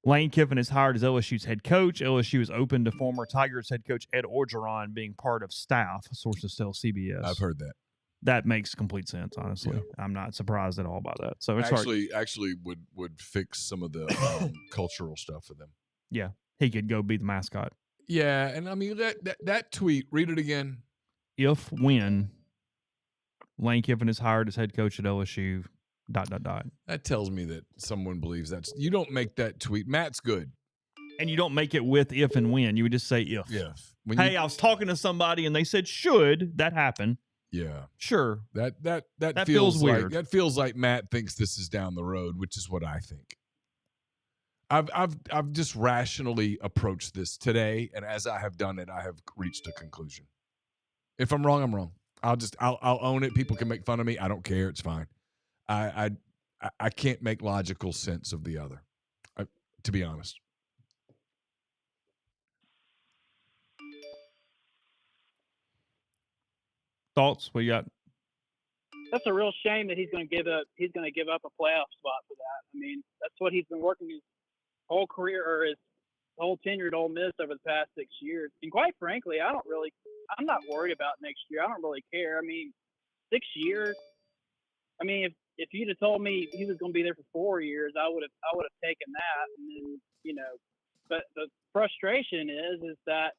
A: Lane Kiffin is hired as LSU's head coach. LSU is open to former Tigers head coach Ed Orgeron being part of staff. Sources tell CBS.
B: I've heard that.
A: That makes complete sense, honestly.
B: Yeah.
A: I'm not surprised at all by that. So it's
B: Actually would fix some of the cultural stuff for them.
A: yeah, he could go be the mascot.
B: Yeah, and I mean that tweet, read it again.
A: If/win. Lane Kiffin is hired as head coach at LSU. ...
B: That tells me that someone believes that's, you don't make that tweet. Matt's good.
A: And you don't make it with if and when. You would just say if.
B: Yeah.
A: Hey, I was talking to somebody and they said should that happen.
B: Yeah.
A: Sure.
B: That
A: feels
B: like,
A: weird.
B: That feels like Matt thinks this is down the road, which is what I think. I've just rationally approached this today, and as I have done it, I have reached a conclusion. If I'm wrong, I'm wrong. I'll own it. People can make fun of me. I don't care. It's fine. I can't make logical sense of the other, to be honest.
A: Thoughts? What you got?
K: That's a real shame that he's going to give up a playoff spot for that. I mean, that's what he's been working his whole career or his whole tenure at Ole Miss over the past 6 years. And quite frankly, I'm not worried about next year. I don't really care. I mean, 6 years. I mean, if you'd have told me he was going to be there for 4 years, I would have taken that. And then, but the frustration is that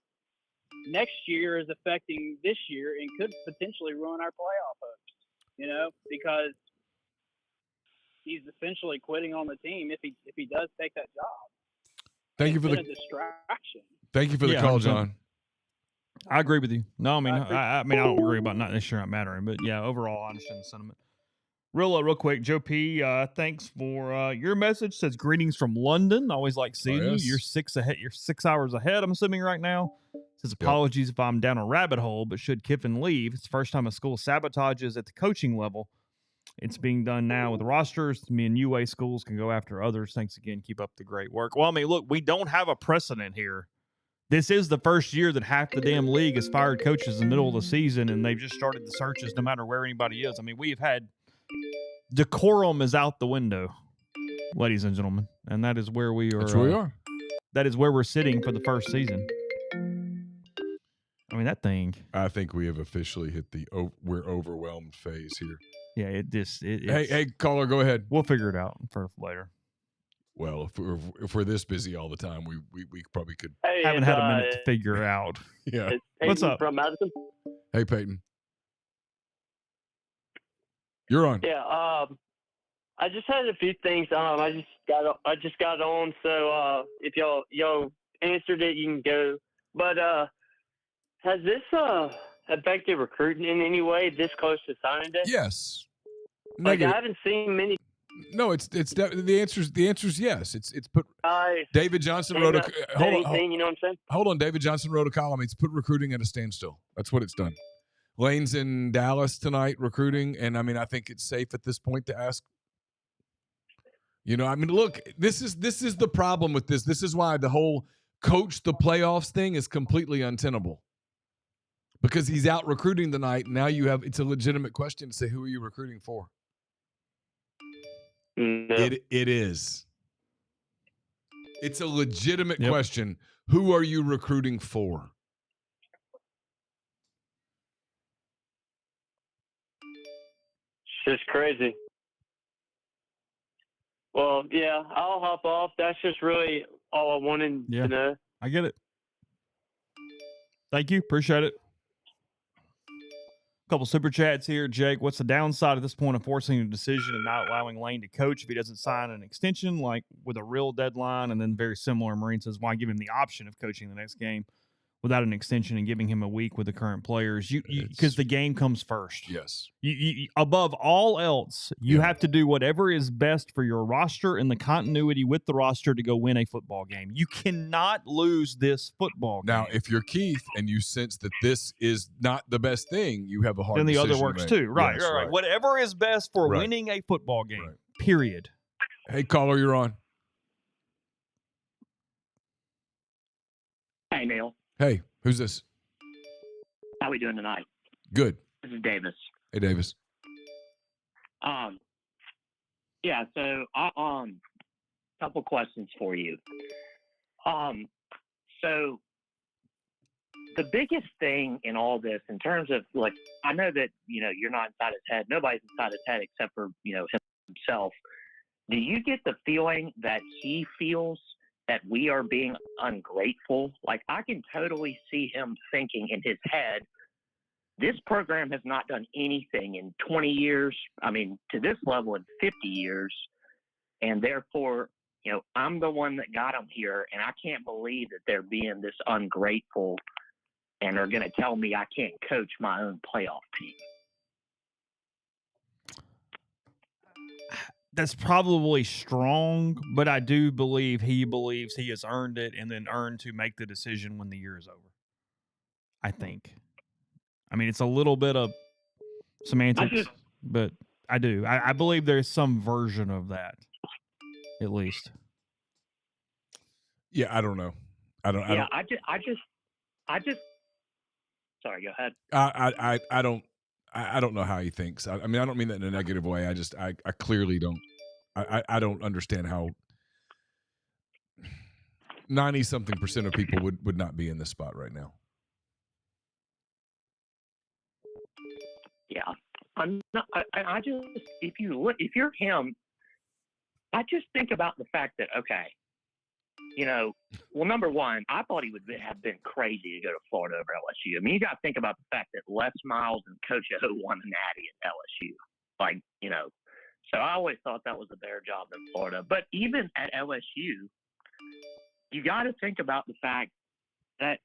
K: next year is affecting this year and could potentially ruin our playoff hopes, because he's essentially quitting on the team if he does take that job.
B: Thank you for
K: a
B: the
K: distraction.
B: Thank you for the call,
A: 100%.
B: John.
A: I agree with you. No, I mean, I don't agree about not this year not mattering, but yeah, overall, I understand the sentiment. Real quick, Joe P. Thanks for your message. Says greetings from London. Always like seeing
B: yes.
A: you. You're 6 hours ahead. I'm assuming right now. Says apologies if I'm down a rabbit hole, but should Kiffin leave, it's the first time a school sabotages at the coaching level it's being done now with rosters. Me and UA schools can go after others. Thanks again. Keep up the great work. Well, I mean, look, we don't have a precedent here. This is the first year that half the damn league has fired coaches in the middle of the season, and they've just started the searches no matter where anybody is. I mean, we've had decorum is out the window, ladies and gentlemen, and that is where we are.
B: That's where we are.
A: That is where we're sitting for the first season. I mean, that thing.
B: I think we have officially hit the we're overwhelmed phase here.
A: Yeah, it just.
B: Hey, caller, go ahead.
A: We'll figure it out for later.
B: Well, if we're this busy all the time, we probably could.
H: Hey,
A: haven't had a minute to figure out.
B: Yeah.
A: What's up?
H: From Madison?
B: Hey, Peyton. You're on.
L: Yeah. I just had a few things. I just got on, so if y'all answered it, you can go. But has this affected recruiting in any way this close to signing day?
B: Yes.
L: Like, I haven't seen many.
B: No, the answer is yes. It's put. David Johnson wrote a
L: hold on. You know what I'm saying?
B: Hold on. David Johnson wrote a column. It's put recruiting at a standstill. That's what it's done. Lane's in Dallas tonight recruiting, and I mean, I think it's safe at this point to ask. You know, I mean, look, this is the problem with this. This is why the whole coach the playoffs thing is completely untenable. Because he's out recruiting tonight. Now it's a legitimate question to say, who are you recruiting for?
L: No.
B: It is. It's a legitimate question. Who are you recruiting for?
L: It's just crazy. Well, yeah, I'll hop off. That's just really all I wanted to know.
A: I get it. Thank you. Appreciate it. Couple super chats here. Jake, what's the downside at this point of forcing a decision and not allowing Lane to coach if he doesn't sign an extension, like with a real deadline? And then very similar, Marine says, why give him the option of coaching the next game without an extension and giving him a week with the current players? Because the game comes first.
B: Yes.
A: You above all else, you have to do whatever is best for your roster and the continuity with the roster to go win a football game. You cannot lose this football game.
B: Now, if you're Keith and you sense that this is not the best thing, you have a hard decision.
A: Then the other works too. Right,
B: Yes,
A: right. Whatever is best for winning a football game, period.
B: Hey, caller, you're on.
M: Hey, Neal.
B: Hey, who's this?
M: How we doing tonight?
B: Good.
M: This is Davis.
B: Hey, Davis.
M: Yeah, so couple questions for you. So the biggest thing in all this, in terms of, like, I know that, you know, you're not inside his head. Nobody's inside his head except for, you know, himself. Do you get the feeling that he feels that we are being ungrateful? Like, I can totally see him thinking in his head, this program has not done anything in 20 years. I mean, to this level in 50 years. And therefore, you know, I'm the one that got them here. And I can't believe that they're being this ungrateful and are going to tell me I can't coach my own playoff team.
A: That's probably strong, but I do believe he believes he has earned it and then earned to make the decision when the year is over. I think. I mean, it's a little bit of semantics, but I do. I believe there's some version of that, at least.
B: Yeah, I don't know. I just.
M: Sorry, go ahead.
B: I don't know how he thinks. I mean, I don't mean that in a negative way. I clearly don't. I don't understand how 90-something% of people would not be in this spot right now.
M: Yeah, I'm not. I just, if you're him, I just think about the fact that, okay, you know, well, number one, I thought he would have been crazy to go to Florida over LSU. I mean, you got to think about the fact that Les Miles and Coach O won the Natty at LSU. Like, you know, so I always thought that was a better job than Florida. But even at LSU, you got to think about the fact that,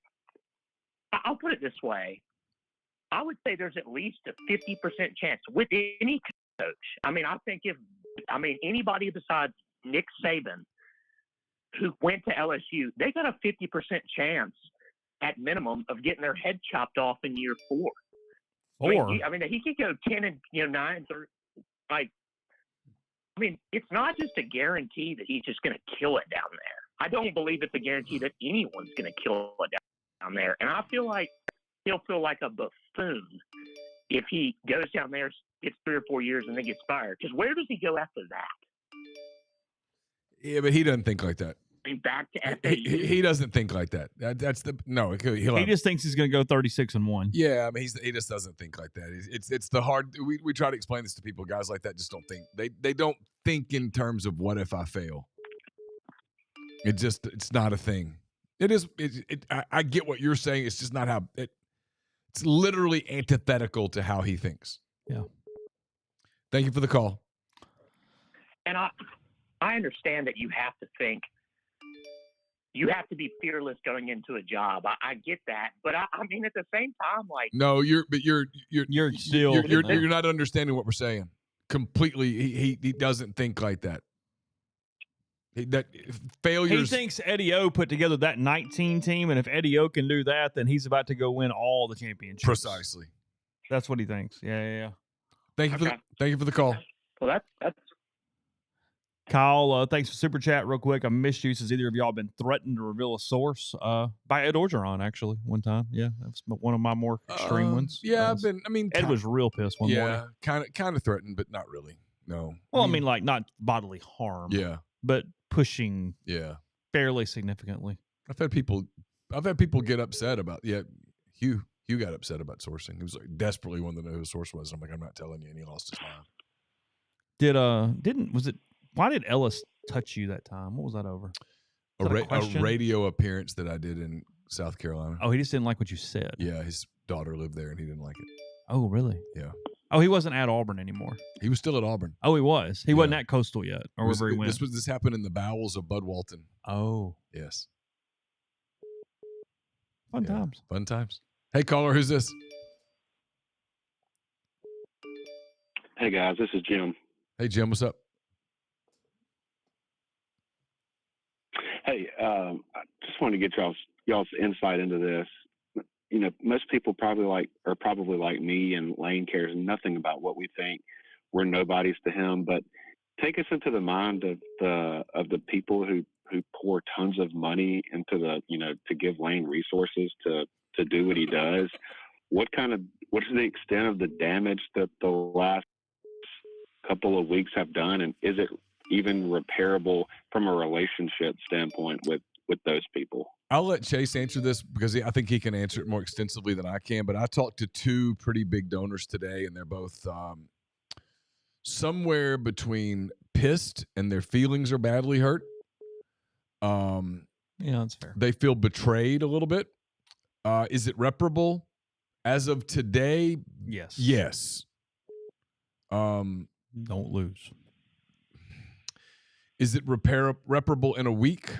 M: I'll put it this way, I would say there's at least a 50% chance with any coach. I mean, I think anybody besides Nick Saban who went to LSU, they got a 50% chance at minimum of getting their head chopped off in year 4. I mean, he could go 10 and 9. Like, I mean, it's not just a guarantee that he's just going to kill it down there. I don't believe it's a guarantee that anyone's going to kill it down there. And I feel like he'll feel like a buffoon if he goes down there, gets 3 or 4 years, and then gets fired. Because where does he go after that?
B: Yeah, but he doesn't think like that.
M: I mean, back to FAU.
B: He doesn't think like that. That's the no.
A: He just thinks he's going to go 36-1.
B: Yeah, I mean, he just doesn't think like that. It's the hard. We try to explain this to people. Guys like that just don't think. They don't think in terms of what if I fail. It's not a thing. It is. I get what you're saying. It's just not how it. It's literally antithetical to how he thinks.
A: Yeah.
B: Thank you for the call.
M: And I understand that you have to think. You have to be fearless going into a job. I get that, but I mean, at the same time, like
B: no, you're
A: still
B: you're not understanding what we're saying completely. He doesn't think like that. That failures.
A: He thinks Eddie O put together that 19 team, and if Eddie O can do that, then he's about to go win all the championships.
B: Precisely.
A: That's what he thinks. Yeah.
B: Thank you for the call.
M: Well, that's.
A: Kyle, thanks for super chat real quick. I missed you. Says either of y'all been threatened to reveal a source by Ed Orgeron, actually, one time. Yeah, that's one of my more extreme ones.
B: Yeah, I've been. I mean,
A: Ed was real pissed one morning.
B: Yeah, kind of threatened, but not really. No.
A: Well, I mean, like not bodily harm.
B: Yeah,
A: but pushing.
B: Yeah,
A: fairly significantly.
B: I've had people get upset about. Yeah, Hugh got upset about sourcing. He was like desperately wanted to know who the source was. I'm like, I'm not telling you, and he lost his mind.
A: Was it? Why did Ellis touch you that time? What was that over?
B: A radio appearance that I did in South Carolina.
A: Oh, he just didn't like what you said.
B: Yeah, his daughter lived there and he didn't like it.
A: Oh, really?
B: Yeah.
A: Oh, he wasn't at Auburn anymore.
B: He was still at Auburn.
A: Oh, he was. He wasn't at Coastal yet, or wherever he went.
B: This happened in the bowels of Bud Walton.
A: Oh,
B: yes.
A: Fun times.
B: Fun times. Hey, caller, who's this?
N: Hey guys, this is Jim.
B: Hey, Jim, what's up?
N: Hey, I just wanted to get y'all's insight into this. You know, most people probably like me, and Lane cares nothing about what we think. We're nobodies to him. But take us into the mind of the people who pour tons of money into to give Lane resources to do what he does. What is the extent of the damage that the last couple of weeks have done, and is it even repairable from a relationship standpoint with those people?
B: I'll let Chase answer this because I think he can answer it more extensively than I can. But I talked to 2 pretty big donors today, and they're both somewhere between pissed and their feelings are badly hurt.
A: Yeah, that's fair.
B: They feel betrayed a little bit. Is it reparable? As of today,
A: yes.
B: Yes.
A: Don't lose.
B: Is it reparable in a week?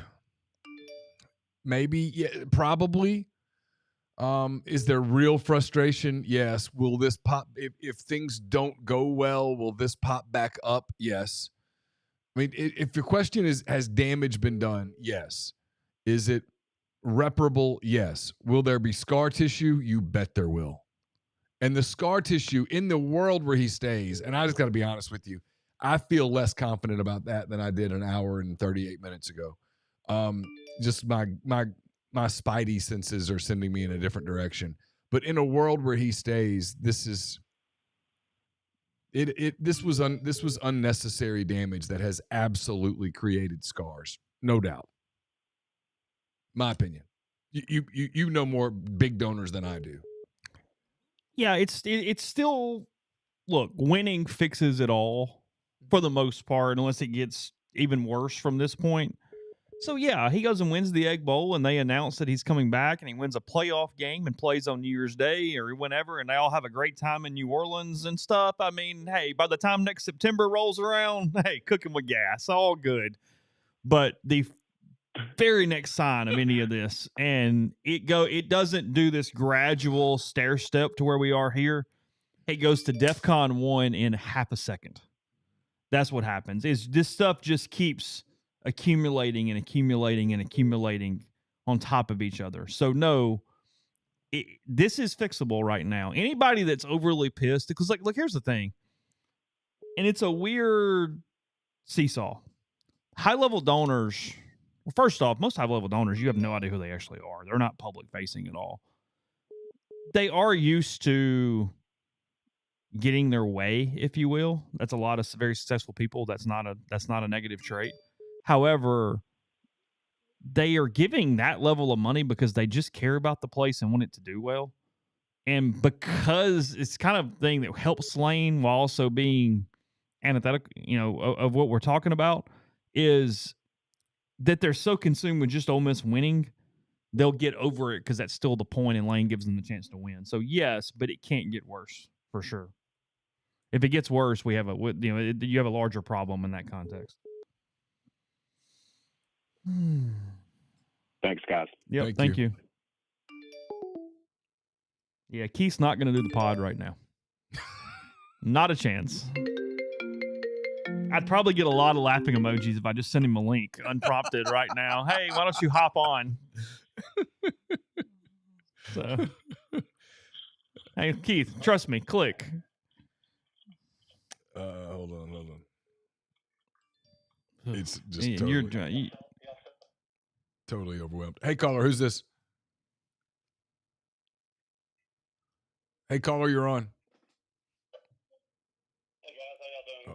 B: Maybe. Yeah, probably. Is there real frustration? Yes. Will this pop? If things don't go well, will this pop back up? Yes. I mean, if your question is, has damage been done? Yes. Is it reparable? Yes. Will there be scar tissue? You bet there will. And the scar tissue in the world where he stays, and I just got to be honest with you, I feel less confident about that than I did an hour and 38 minutes ago. Just my spidey senses are sending me in a different direction. But in a world where he stays, this was unnecessary damage that has absolutely created scars, no doubt. My opinion. You know more big donors than I do.
A: Yeah, it's still, look, winning fixes it all for the most part, unless it gets even worse from this point. So, yeah, he goes and wins the Egg Bowl, and they announce that he's coming back, and he wins a playoff game and plays on New Year's Day or whenever, and they all have a great time in New Orleans and stuff. I mean, hey, by the time next September rolls around, hey, cooking with gas, all good. But the very next sign of any of this, and it doesn't do this gradual stair step to where we are here. It goes to DEFCON 1 in half a second. That's what happens. Is this stuff just keeps accumulating and accumulating and accumulating on top of each other. So no, this is fixable right now. Anybody that's overly pissed, because look, here's the thing. And it's a weird seesaw. High-level donors, well, first off, most high-level donors, you have no idea who they actually are. They're not public-facing at all. They are used to getting their way, if you will. That's a lot of very successful people. That's not a negative trait. However, they are giving that level of money because they just care about the place and want it to do well. And because it's kind of thing that helps Lane while also being antithetical, of what we're talking about, is that they're so consumed with just Ole Miss winning, they'll get over it because that's still the point, and Lane gives them the chance to win. So yes, but it can't get worse for sure. If it gets worse, you have a larger problem in that context.
N: Thanks, guys.
A: Yep, thank you. Yeah, Keith's not going to do the pod right now. Not a chance. I'd probably get a lot of laughing emojis if I just sent him a link unprompted right now. Hey, why don't you hop on? So, hey, Keith, trust me, click.
B: Hold on. It's just
A: And
B: totally overwhelmed. Hey, caller, who's this? Hey, caller, you're on.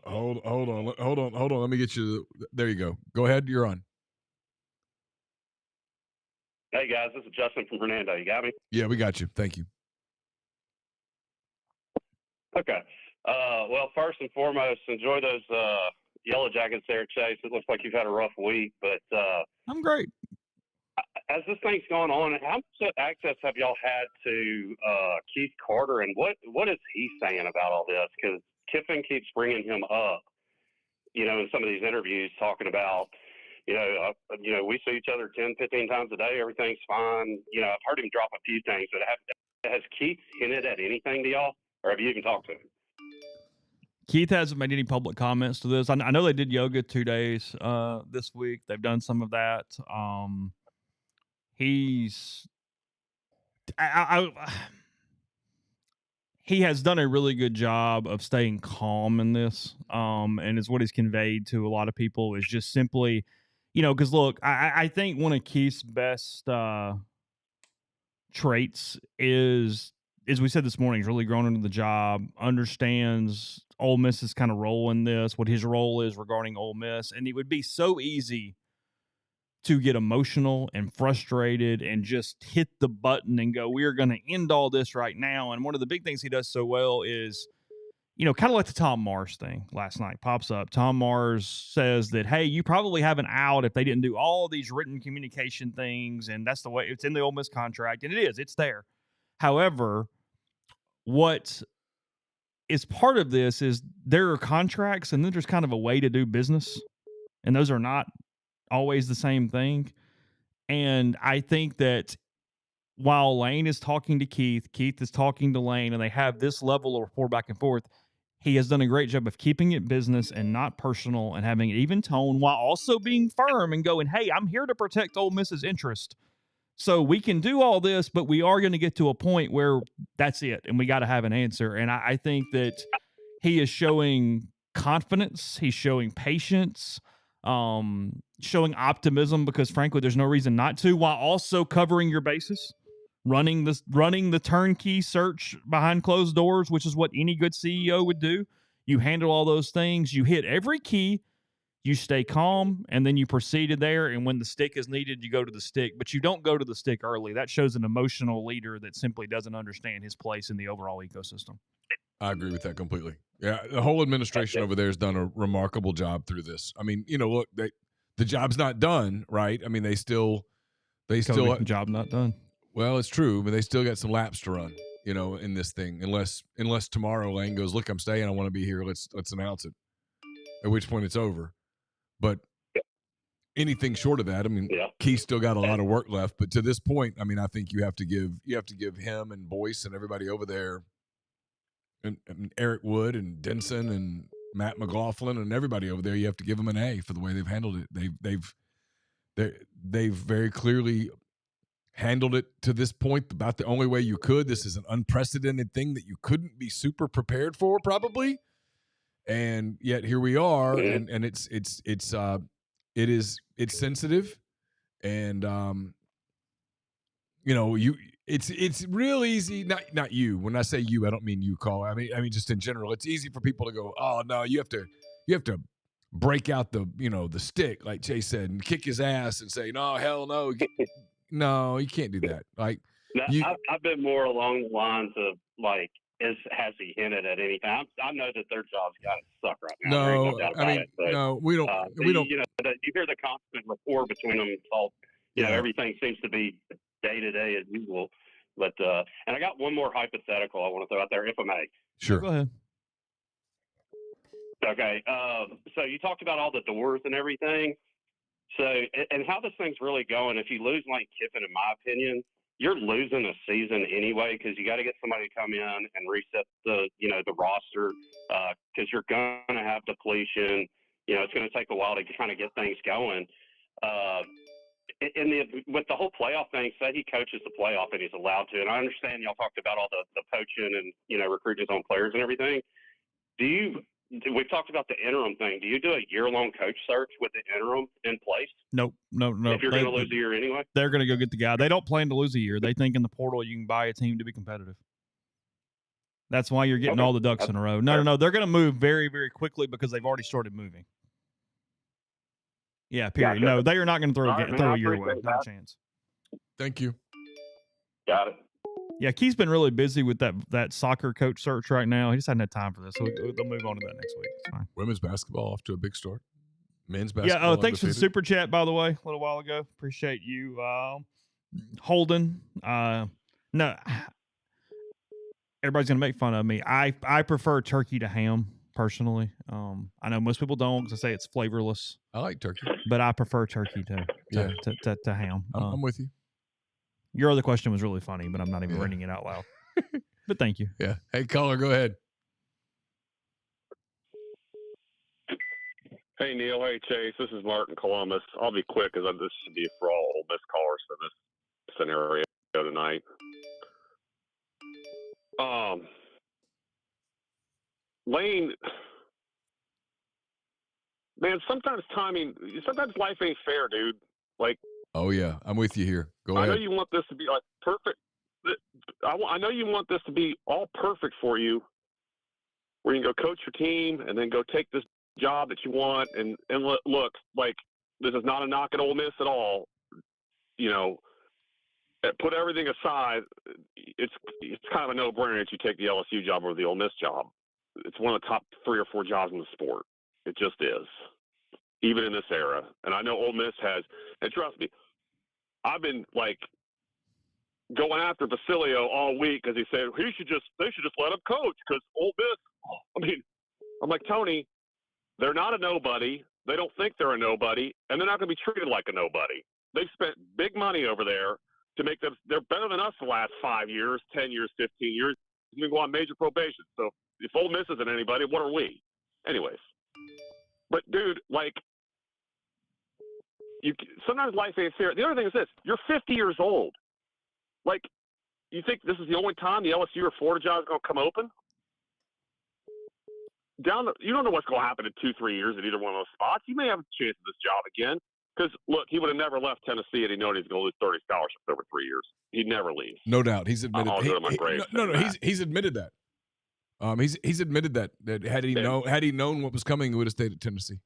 B: Hold on. Let me get you. There you go. Go ahead. You're on.
O: Hey, guys, this is Justin from Hernando. You got me?
B: Yeah, we got you. Thank you.
O: Okay. Well, first and foremost, enjoy those Yellow Jackets there, Chase. It looks like you've had a rough week, but
A: I'm great.
O: As this thing's going on, how much access have y'all had to Keith Carter, and what is he saying about all this? Because Kiffin keeps bringing him up, in some of these interviews, talking about, we see each other 10, 15 times a day. Everything's fine. I've heard him drop a few things, but has Keith hinted at anything to y'all, or have you even talked to him?
A: Keith hasn't made any public comments to this. I know they did yoga 2 days this week. They've done some of that. He has done a really good job of staying calm in this. And it's what he's conveyed to a lot of people is just simply, because look, I think one of Keith's best traits is, as we said this morning, he's really grown into the job, understands Ole Miss's kind of role in this, what his role is regarding Ole Miss. And it would be so easy to get emotional and frustrated and just hit the button and go, we're going to end all this right now. And one of the big things he does so well is, kind of like the Tom Mars thing last night pops up. Tom Mars says that, hey, you probably have an out if they didn't do all these written communication things. And that's the way it's in the Ole Miss contract. And it's there. However, what is part of this is there are contracts and then there's kind of a way to do business. And those are not always the same thing. And I think that while Lane is talking to Keith is talking to Lane, and they have this level of rapport back and forth, he has done a great job of keeping it business and not personal and having an even tone while also being firm and going, hey, I'm here to protect Ole Miss's interest. So we can do all this, but we are going to get to a point where that's it. And we got to have an answer. And I think that he is showing confidence. He's showing patience. Showing optimism because frankly there's no reason not to, while also covering your bases, running the turnkey search behind closed doors, which is what any good CEO would do. You handle all those things, you hit every key, you stay calm, and then you proceed there, and when the stick is needed, you go to the stick, but you don't go to the stick early. That shows an emotional leader that simply doesn't understand his place in the overall ecosystem.
B: I agree with that completely. Yeah, the whole administration over there has done a remarkable job through this. I mean, look, the job's not done, right? I mean, they still
A: job not done.
B: Well, it's true, but they still got some laps to run, in this thing. Unless tomorrow Lane goes, look, I'm staying. I want to be here. Let's announce it. At which point it's over. But anything short of that, I mean, Keith still got a lot of work left. But to this point, I mean, I think you have to give him and Boyce and everybody over there. And Eric Wood and Denson and Matt McLaughlin and everybody over there, you have to give them an A for the way they've handled it. They've very clearly handled it to this point about the only way you could. This is an unprecedented thing that you couldn't be super prepared for, probably. And yet here we are, and it's sensitive, and it's real easy. Not you. When I say you, I don't mean you, Call. I mean just in general. It's easy for people to go, oh no, you have to break out the stick, like Chase said, and kick his ass and say, no, hell no, no, you can't do that. Like
O: I've been more along the lines of like, has he hinted at anything? I know that their job's got to suck right now. There ain't no doubt about it. But,
B: no, we don't.
O: You hear the constant rapport between them. It's all, everything seems to be day to day as usual. But and I got one more hypothetical I want to throw out there, if I may.
B: Sure.
A: Go ahead.
O: Okay. So you talked about all the doors and everything. So, and how this thing's really going, if you lose Lane Kiffin, in my opinion, you're losing a season anyway, because you got to get somebody to come in and reset the roster, because you're going to have depletion. It's going to take a while to kind of get things going. With the whole playoff thing, say he coaches the playoff and he's allowed to, and I understand y'all talked about all the poaching and recruiting his own players and everything. We've talked about the interim thing. Do you do a year-long coach search with the interim in place?
A: Nope.
O: If you're going to lose a year anyway?
A: They're going to go get the guy. They don't plan to lose a year. They think in the portal you can buy a team to be competitive. That's why you're getting all the ducks in a row. No. They're going to move very, very quickly because they've already started moving. Yeah, period.
O: Gotcha.
A: No, they are not going to throw a year away.
O: that.
A: Not a chance.
B: Thank you.
O: Got it.
A: Yeah, Keith's been really busy with that soccer coach search right now. He just hadn't had time for this, so they'll move on to that next week. It's fine.
B: Women's basketball off to a big start. Men's basketball.
A: Yeah. Thanks for the super chat, by the way, a little while ago. Appreciate you holding. No, everybody's gonna make fun of me. I prefer turkey to ham personally. I know most people don't because I say it's flavorless.
B: I like turkey,
A: but I prefer turkey to ham.
B: I'm with you.
A: Your other question was really funny, but I'm not even reading it out loud. But thank you.
B: Yeah. Hey, caller, go ahead.
P: Hey, Neal. Hey, Chase. This is Martin Columbus. I'll be quick because this should be for all Ole Miss callers for this scenario tonight. Lane, man, sometimes life ain't fair, dude. Like,
B: oh yeah, I'm with you here. Go ahead.
P: I know you want this to be like perfect. I know you want this to be all perfect for you, where you can go coach your team and then go take this job that you want. And look, like, this is not a knock at Ole Miss at all. Put everything aside. It's kind of a no-brainer that you take the LSU job over the Ole Miss job. It's one of the top 3 or 4 jobs in the sport. It just is, even in this era. And I know Ole Miss has, and trust me, I've been like going after Basilio all week because he said they should just let him coach because Ole Miss. I'm like, Tony, they're not a nobody. They don't think they're a nobody, and they're not going to be treated like a nobody. They've spent big money over there to make them. They're better than us the last 5 years, 10 years, 15 years. You can go on major probation. So if Ole Miss isn't anybody, what are we? Anyways, but dude, like, sometimes life ain't fair. The other thing is this: you're 50 years old. Like, you think this is the only time the LSU or Florida job is going to come open? You don't know what's going to happen in 2-3 years at either one of those spots. You may have a chance at this job again. Because, look, he would have never left Tennessee had he known he was going to lose 30 scholarships over 3 years. He'd never leave.
B: No doubt. He's admitted.
P: No,
B: he's admitted that. He's admitted that had he known what was coming, he would have stayed at Tennessee.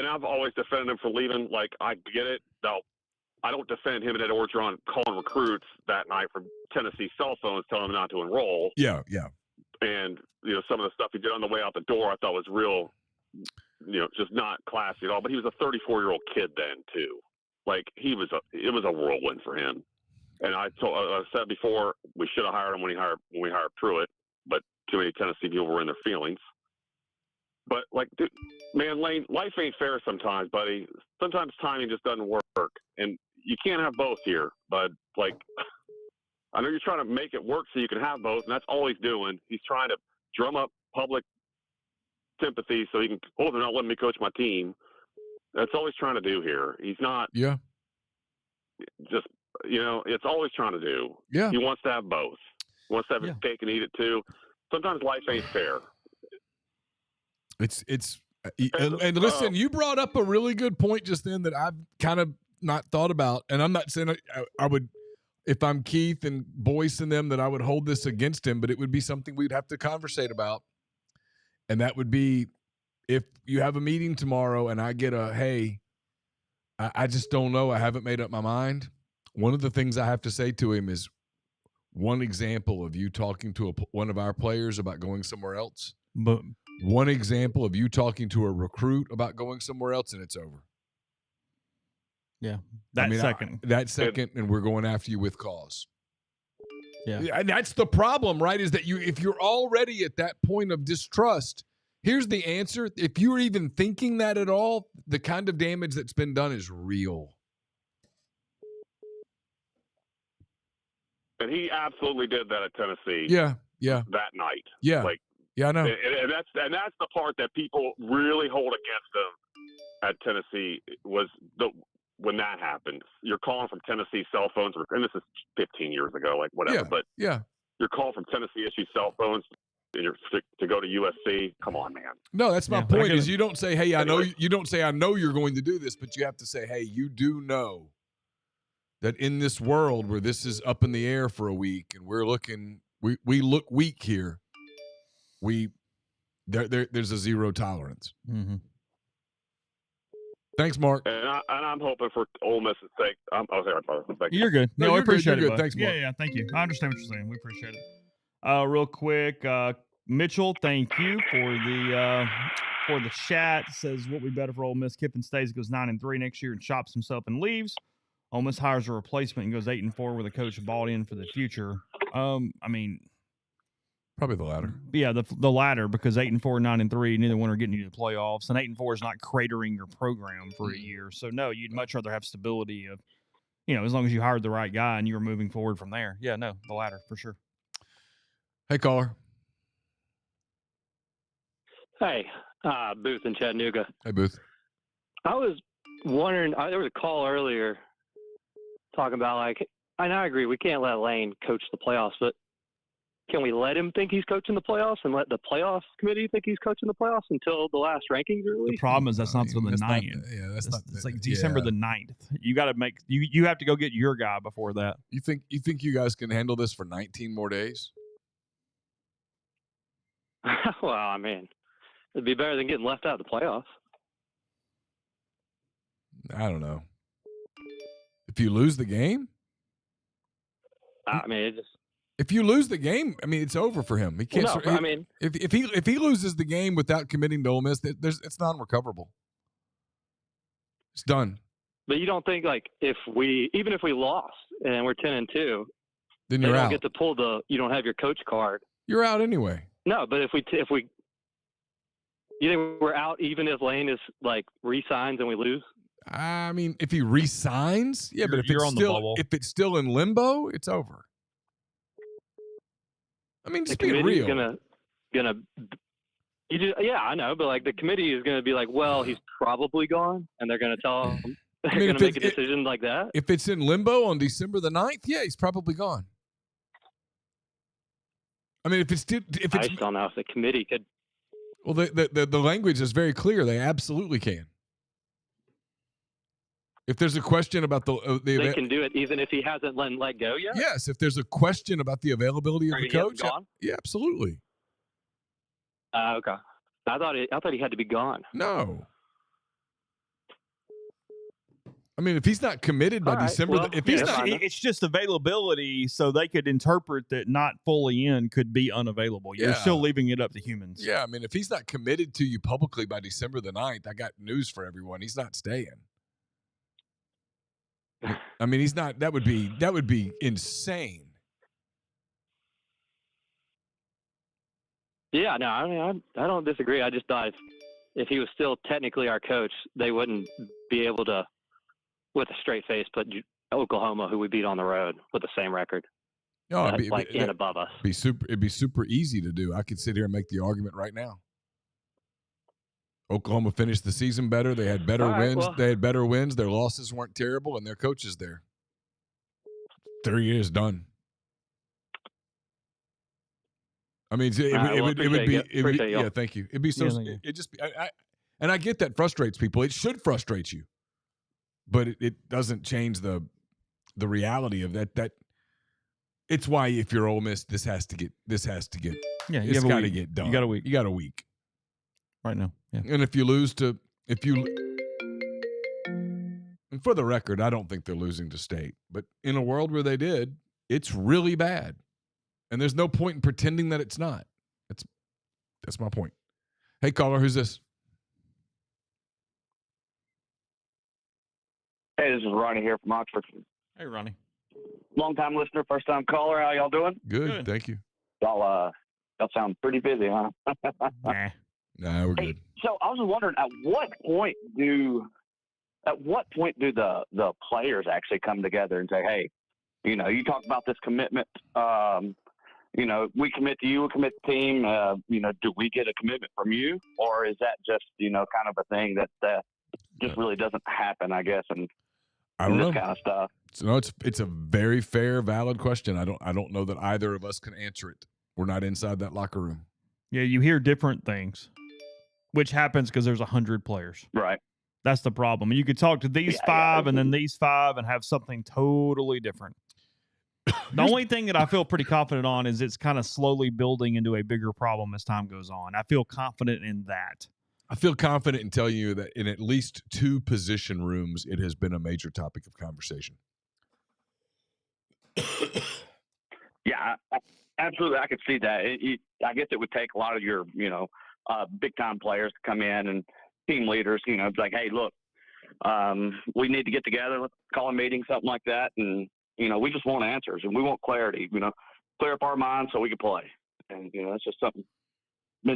P: I've always defended him for leaving. Like, I get it. No, I don't defend him and Ed Orgeron calling recruits that night from Tennessee cell phones telling them not to enroll.
B: Yeah.
P: And, some of the stuff he did on the way out the door I thought was real, just not classy at all. But he was a 34-year-old kid then, too. Like, it was a whirlwind for him. And I said before, we should have hired him when we hired Pruitt, but too many Tennessee people were in their feelings. But, like, dude, man, Lane, life ain't fair sometimes, buddy. Sometimes timing just doesn't work. And you can't have both here. But, like, I know you're trying to make it work so you can have both, and that's all he's doing. He's trying to drum up public sympathy so he can, they're not letting me coach my team. That's all he's trying to do here. He's not just, it's all he's trying to do.
B: Yeah.
P: He wants to have both. wants to have his cake and eat it too. Sometimes life ain't fair.
B: And listen, you brought up a really good point just then that I've kind of not thought about, and I'm not saying I would, if I'm Keith and Boyce and them, that I would hold this against him, but it would be something we'd have to conversate about, and that would be if you have a meeting tomorrow and I get hey, I just don't know, I haven't made up my mind. One of the things I have to say to him is one example of you talking to one of our players about going somewhere else.
A: Boom.
B: One example of you talking to a recruit about going somewhere else, and it's over.
A: Yeah, that second,
B: and we're going after you with cause.
A: Yeah,
B: and that's the problem, right? Is that if you're already at that point of distrust, here's the answer. If you're even thinking that at all, the kind of damage that's been done is real.
P: And he absolutely did that at Tennessee.
B: Yeah.
P: That night.
B: Yeah. I know.
P: And that's the part that people really hold against him at Tennessee was when that happened. You're calling from Tennessee cell phones, and this is 15 years ago, like whatever.
B: Yeah.
P: But
B: yeah,
P: you're calling from Tennessee issued cell phones to go to USC. Come on, man.
B: No, that's my point. Is you don't say, hey, I know. You don't say, I know you're going to do this, but you have to say, hey, you do know that in this world where this is up in the air for a week and we're looking, we look weak here. There's a zero tolerance.
A: Mm-hmm.
B: Thanks, Mark.
P: And I'm hoping for Ole Miss's sake.
A: You're good.
B: No,
A: I appreciate
B: it.
A: Bud.
B: Thanks, Mark.
A: Yeah, thank you. I understand what you're saying. We appreciate it. Real quick, Mitchell, thank you for the chat. Says what we better for Ole Miss. Kiffin stays, goes 9-3 next year, and chops himself and leaves. Ole Miss hires a replacement and goes 8-4 with a coach bought in for the future. I mean,
B: probably the latter.
A: Yeah, the latter, because 8-4, 9-3, neither one are getting you to the playoffs, and 8-4 is not cratering your program for a year. So no, you'd much rather have stability of, as long as you hired the right guy and you were moving forward from there. Yeah, no, the latter for sure.
B: Hey, caller.
Q: Hey, Booth in Chattanooga.
B: Hey, Booth.
Q: I was wondering, there was a call earlier talking about, and I agree, we can't let Lane coach the playoffs, but can we let him think he's coaching the playoffs and let the playoffs committee think he's coaching the playoffs until the last rankings are released?
A: The problem is that's not until the 9th. It's like December the 9th. You got to make you have to go get your guy before that.
B: You think you guys can handle this for 19 more days?
Q: Well, I mean, it'd be better than getting left out of the playoffs.
B: I don't know. If you lose the game,
Q: I mean, it just.
B: If you lose the game, I mean, it's over for him. He can't.
Q: Well, no, I mean,
B: if he loses the game without committing to Ole Miss, it's non-recoverable. It's done.
Q: But you don't think even if we lost and we're 10-2,
B: then you're
Q: out.
B: Don't
Q: get to pull you don't have your coach card.
B: You're out anyway.
Q: No, but if we you think we're out even if Lane is re-signs and we lose?
B: I mean, if he re-signs, yeah, but if it's still in limbo, it's over. I mean, just being real.
Q: Yeah, I know, but the committee is gonna be well, he's probably gone, and they're gonna tell him they're gonna make a decision like that.
B: If it's in limbo on December the 9th, yeah, he's probably gone. I mean, I just
Q: don't know if the committee could.
B: Well, the language is very clear. They absolutely can. If there's a question about
Q: they can do it even if he hasn't let go yet.
B: Yes, if there's a question about the availability of the coach, yeah, absolutely.
Q: Okay. I thought he had to be gone.
B: No. I mean, if he's not committed by December,
A: it's just availability, so they could interpret that not fully in could be unavailable. You're still leaving it up to humans.
B: Yeah, I mean, if he's not committed to you publicly by December the 9th, I got news for everyone. He's not staying. I mean, he's not. That would be insane.
Q: Yeah, no, I mean, I don't disagree. I just thought if he was still technically our coach, they wouldn't be able to, with a straight face, put Oklahoma, who we beat on the road, with the same record.
B: No,
Q: and above us.
B: It'd be super easy to do. I could sit here and make the argument right now. Oklahoma finished the season better. They had better wins.
Q: Well,
B: they had better wins. Their losses weren't terrible, and their coach is there. 3 years done. I mean, yeah, thank you. It'd be so, it just, and I get that frustrates people. It should frustrate you, but it doesn't change the reality of that it's why if you're Ole Miss, this has to get,
A: Yeah,
B: it's got to get done.
A: You got a week.
B: You got a week.
A: Right now. Yeah.
B: And if you lose to, and for the record, I don't think they're losing to State, but in a world where they did, it's really bad. And there's no point in pretending that it's not. That's my point. Hey, caller, who's this?
R: Hey, this is Ronnie here from Oxford.
A: Hey, Ronnie.
R: Long-time listener, first-time caller. How y'all doing?
B: Good, thank you.
R: Y'all sound pretty busy, huh?
B: Nah, we're good.
R: So I was wondering, at what point do the players actually come together and say, hey, you know, you talk about this commitment. You know, we commit to you, we commit to the team. You know, do we get a commitment from you, or is that just, you know, kind of a thing that just really doesn't happen, I guess, and
B: I don't know.
R: Kind of stuff.
B: So no, it's a very fair, valid question. I don't know that either of us can answer it. We're not inside that locker room.
A: Yeah, you hear different things, which happens because there's 100 players.
R: Right.
A: That's the problem. You could talk to these five and then these five and have something totally different. The only thing that I feel pretty confident on is it's kind of slowly building into a bigger problem as time goes on. I feel confident in that.
B: I feel confident in telling you that in at least 2 position rooms, it has been a major topic of conversation.
R: Yeah, absolutely. I could see that. I guess it would take a lot of your, you know, big-time players to come in and team leaders, you know, like, hey, look, we need to get together, let's call a meeting, something like that. And, you know, we just want answers and we want clarity, you know, clear up our minds so we can play. And, you know, it's just something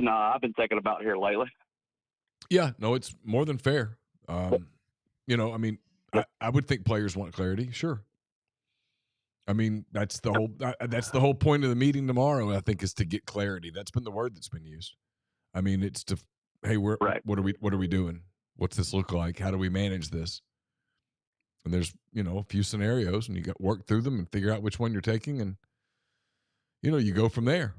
R: I've been thinking about here lately.
B: Yeah, no, it's more than fair. You know, I mean, I would think players want clarity. Sure. I mean, that's the whole point of the meeting tomorrow, I think, is to get clarity. That's been the word that's been used. I mean, it's to, hey, what are we doing? What's this look like? How do we manage this? And there's, you know, a few scenarios, and you got to work through them and figure out which one you're taking, and, you know, you go from there.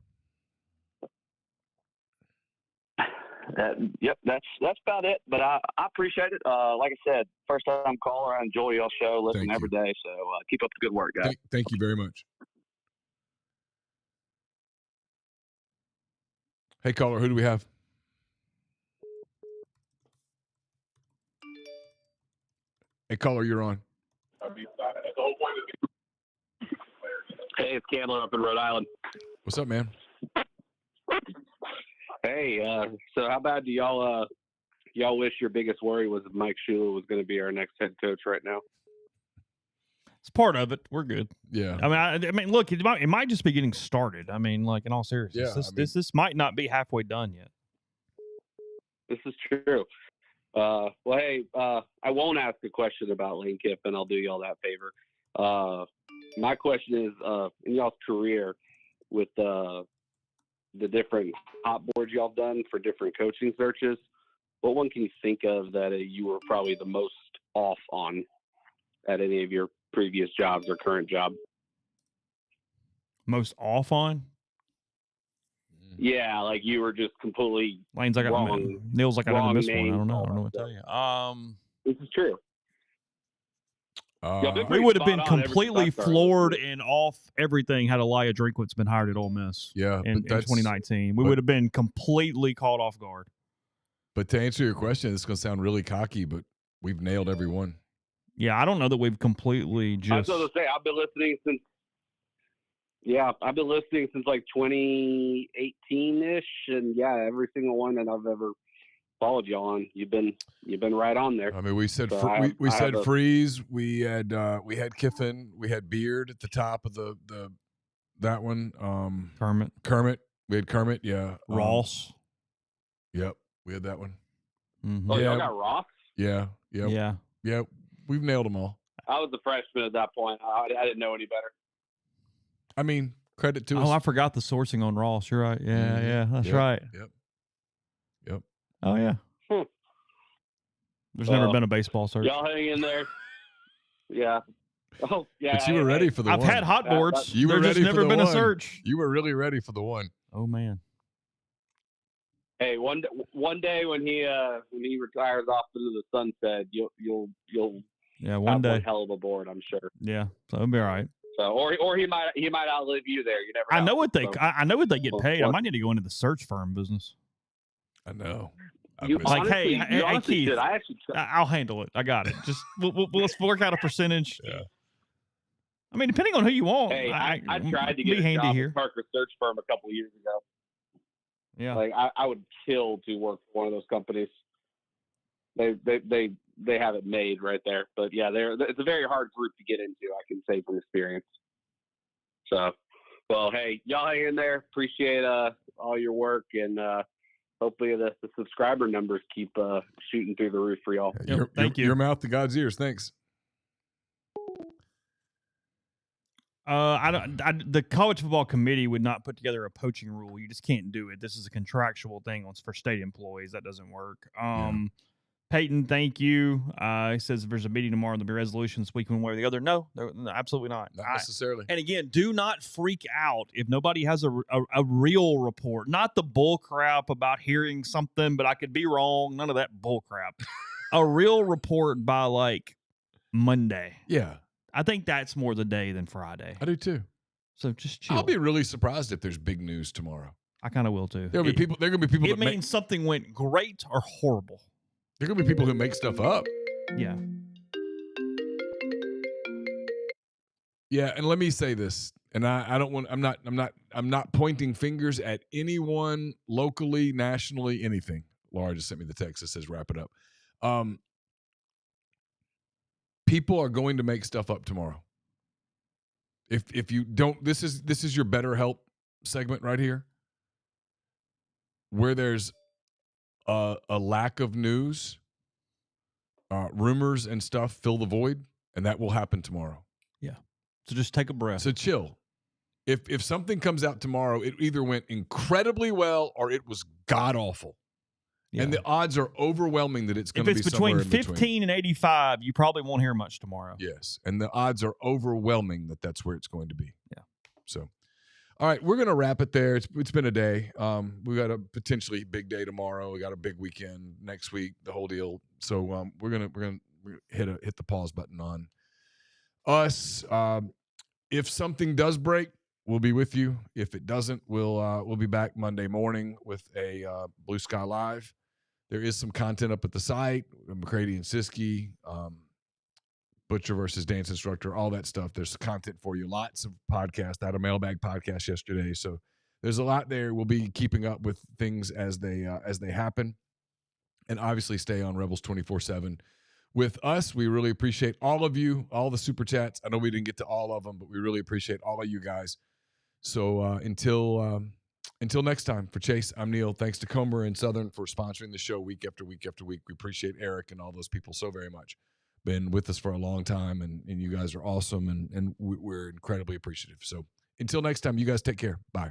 R: Yep, that's about it. But I appreciate it. Like I said, first time caller. I enjoy y'all's show. Listen every day. So keep up the good work, guys.
B: Thank you very much. Hey, caller, who do we have? Hey, caller, you're on.
S: Hey, it's Campbell up in Rhode Island.
B: What's up, man?
S: Hey, so how bad do y'all wish your biggest worry was if Mike Shula was going to be our next head coach right now?
A: It's part of it. We're good.
B: Yeah.
A: I mean, look, it might just be getting started. I mean, like, in all seriousness, this might not be halfway done yet.
S: This is true. Well, hey, I won't ask a question about Lane Kiffin. I'll do y'all that favor. My question is, in y'all's career with the different hot boards y'all done for different coaching searches, what one can you think of that you were probably the most off on at any of your previous jobs or current job?
A: Most off on?
S: Yeah, like you were just completely
A: Lane's like
S: wrong.
A: Neal's like I didn't miss one. I
S: name,
A: don't know. I
S: all
A: don't know
S: that
A: what to tell you.
S: This is true.
A: We would have been completely floored and off everything had Elijah Drinkwitz been hired at Ole Miss.
B: Yeah,
A: in 2019, we would have been completely caught off guard.
B: But to answer your question, it's going to sound really cocky, but we've nailed every one.
A: Yeah, I don't know that we've completely just.
S: I was going to say I've been listening since. Yeah, I've been listening since like 2018-ish, and yeah, every single one that I've ever followed you on, you've been right on there.
B: I mean, we said
S: So
B: we said Freeze. We had Kiffin. We had Beard at the top of that one. Kermit. We had Kermit. Yeah.
A: Ross.
B: Yep, we had that one.
A: Mm-hmm.
S: Oh, y'all got Ross?
B: Yeah.
A: Yeah.
B: We've nailed them all.
S: I was a freshman at that point. I didn't know any better.
B: I mean, credit to us.
A: Oh, I forgot the sourcing on Ross. You're right. Yeah, that's right.
B: Yep.
A: Oh, yeah. There's never been a baseball search.
S: Y'all hang in there. Yeah. Oh, yeah.
B: But you were ready for the
A: I've
B: one.
A: had hot boards.
B: You were
A: There's
B: ready
A: just never
B: for the
A: been
B: one.
A: a search.
B: You were really ready for the one.
A: Oh man.
S: Hey, one day when he retires off into the sunset, you'll
A: Yeah, one
S: have
A: day.
S: one hell of a board, I'm sure.
A: Yeah, so it'll be all right.
S: So, or he might outlive you there. You never know.
A: I know what they.
S: So,
A: I know what they get paid. I
S: well,
A: might need to go into the search firm business.
B: I know.
S: You
A: Like,
S: honestly,
A: hey,
S: you honestly
A: Keith,
S: should. I actually.
A: I'll handle it. I got it. Just let's work out a percentage.
B: Yeah.
A: I mean, depending on who you want.
S: Hey, I tried to
A: be
S: get a
A: handy
S: job
A: here.
S: at Parker Search Firm a couple of years ago.
A: Yeah.
S: Like I would kill to work for one of those companies. They have it made right there. But yeah, it's a very hard group to get into. I can say from experience. So, well, hey, y'all hang in there. Appreciate all your work, and hopefully the subscriber numbers keep shooting through the roof for y'all.
A: Thank you.
B: Your mouth to God's ears. Thanks.
A: The college football committee would not put together a poaching rule. You just can't do it. This is a contractual thing for state employees. That doesn't work. Peyton, thank you. He says if there's a meeting tomorrow, there'll be resolutions week one way or the other. No, absolutely not.
B: Not necessarily.
A: And again, do not freak out if nobody has a real report. Not the bull crap about hearing something, but I could be wrong. None of that bull crap. A real report by like Monday.
B: Yeah.
A: I think that's more the day than Friday.
B: I do too.
A: So just chill.
B: I'll be really surprised if there's big news tomorrow.
A: I kind of will too.
B: There'll be people. There are gonna be people.
A: It means something went great or horrible.
B: There are gonna be people who make stuff up.
A: Yeah.
B: Yeah, and let me say this, and I don't want. I'm not pointing fingers at anyone locally, nationally, anything. Laura just sent me the text that says wrap it up. People are going to make stuff up tomorrow. If you don't, this is your BetterHelp segment right here, where there's a lack of news, rumors and stuff fill the void, and that will happen tomorrow.
A: Yeah. So just take a breath.
B: So chill. If something comes out tomorrow, it either went incredibly well or it was god awful. Yeah. And the odds are overwhelming that it's going to be somewhere in between.
A: If it's between 15 and 85, you probably won't hear much tomorrow.
B: Yes. And the odds are overwhelming that that's where it's going to be.
A: Yeah.
B: So, all right, we're going to wrap it there. It's been a day. We got a potentially big day tomorrow. We got a big weekend next week, the whole deal. So we're going to hit the pause button on us. If something does break, we'll be with you. If it doesn't, we'll be back Monday morning with a Blue Sky Live. There is some content up at the site, McCready and Siskey, Butcher versus Dance Instructor, all that stuff. There's content for you. Lots of podcasts. I had a mailbag podcast yesterday. So there's a lot there. We'll be keeping up with things as they happen. And obviously stay on Rebels 24/7 with us. We really appreciate all of you, all the super chats. I know we didn't get to all of them, but we really appreciate all of you guys. So until next time, for Chase, I'm Neal. Thanks to Comer and Southern for sponsoring the show week after week after week. We appreciate Eric and all those people so very much. Been with us for a long time, and you guys are awesome, and we're incredibly appreciative. So until next time, you guys take care. Bye.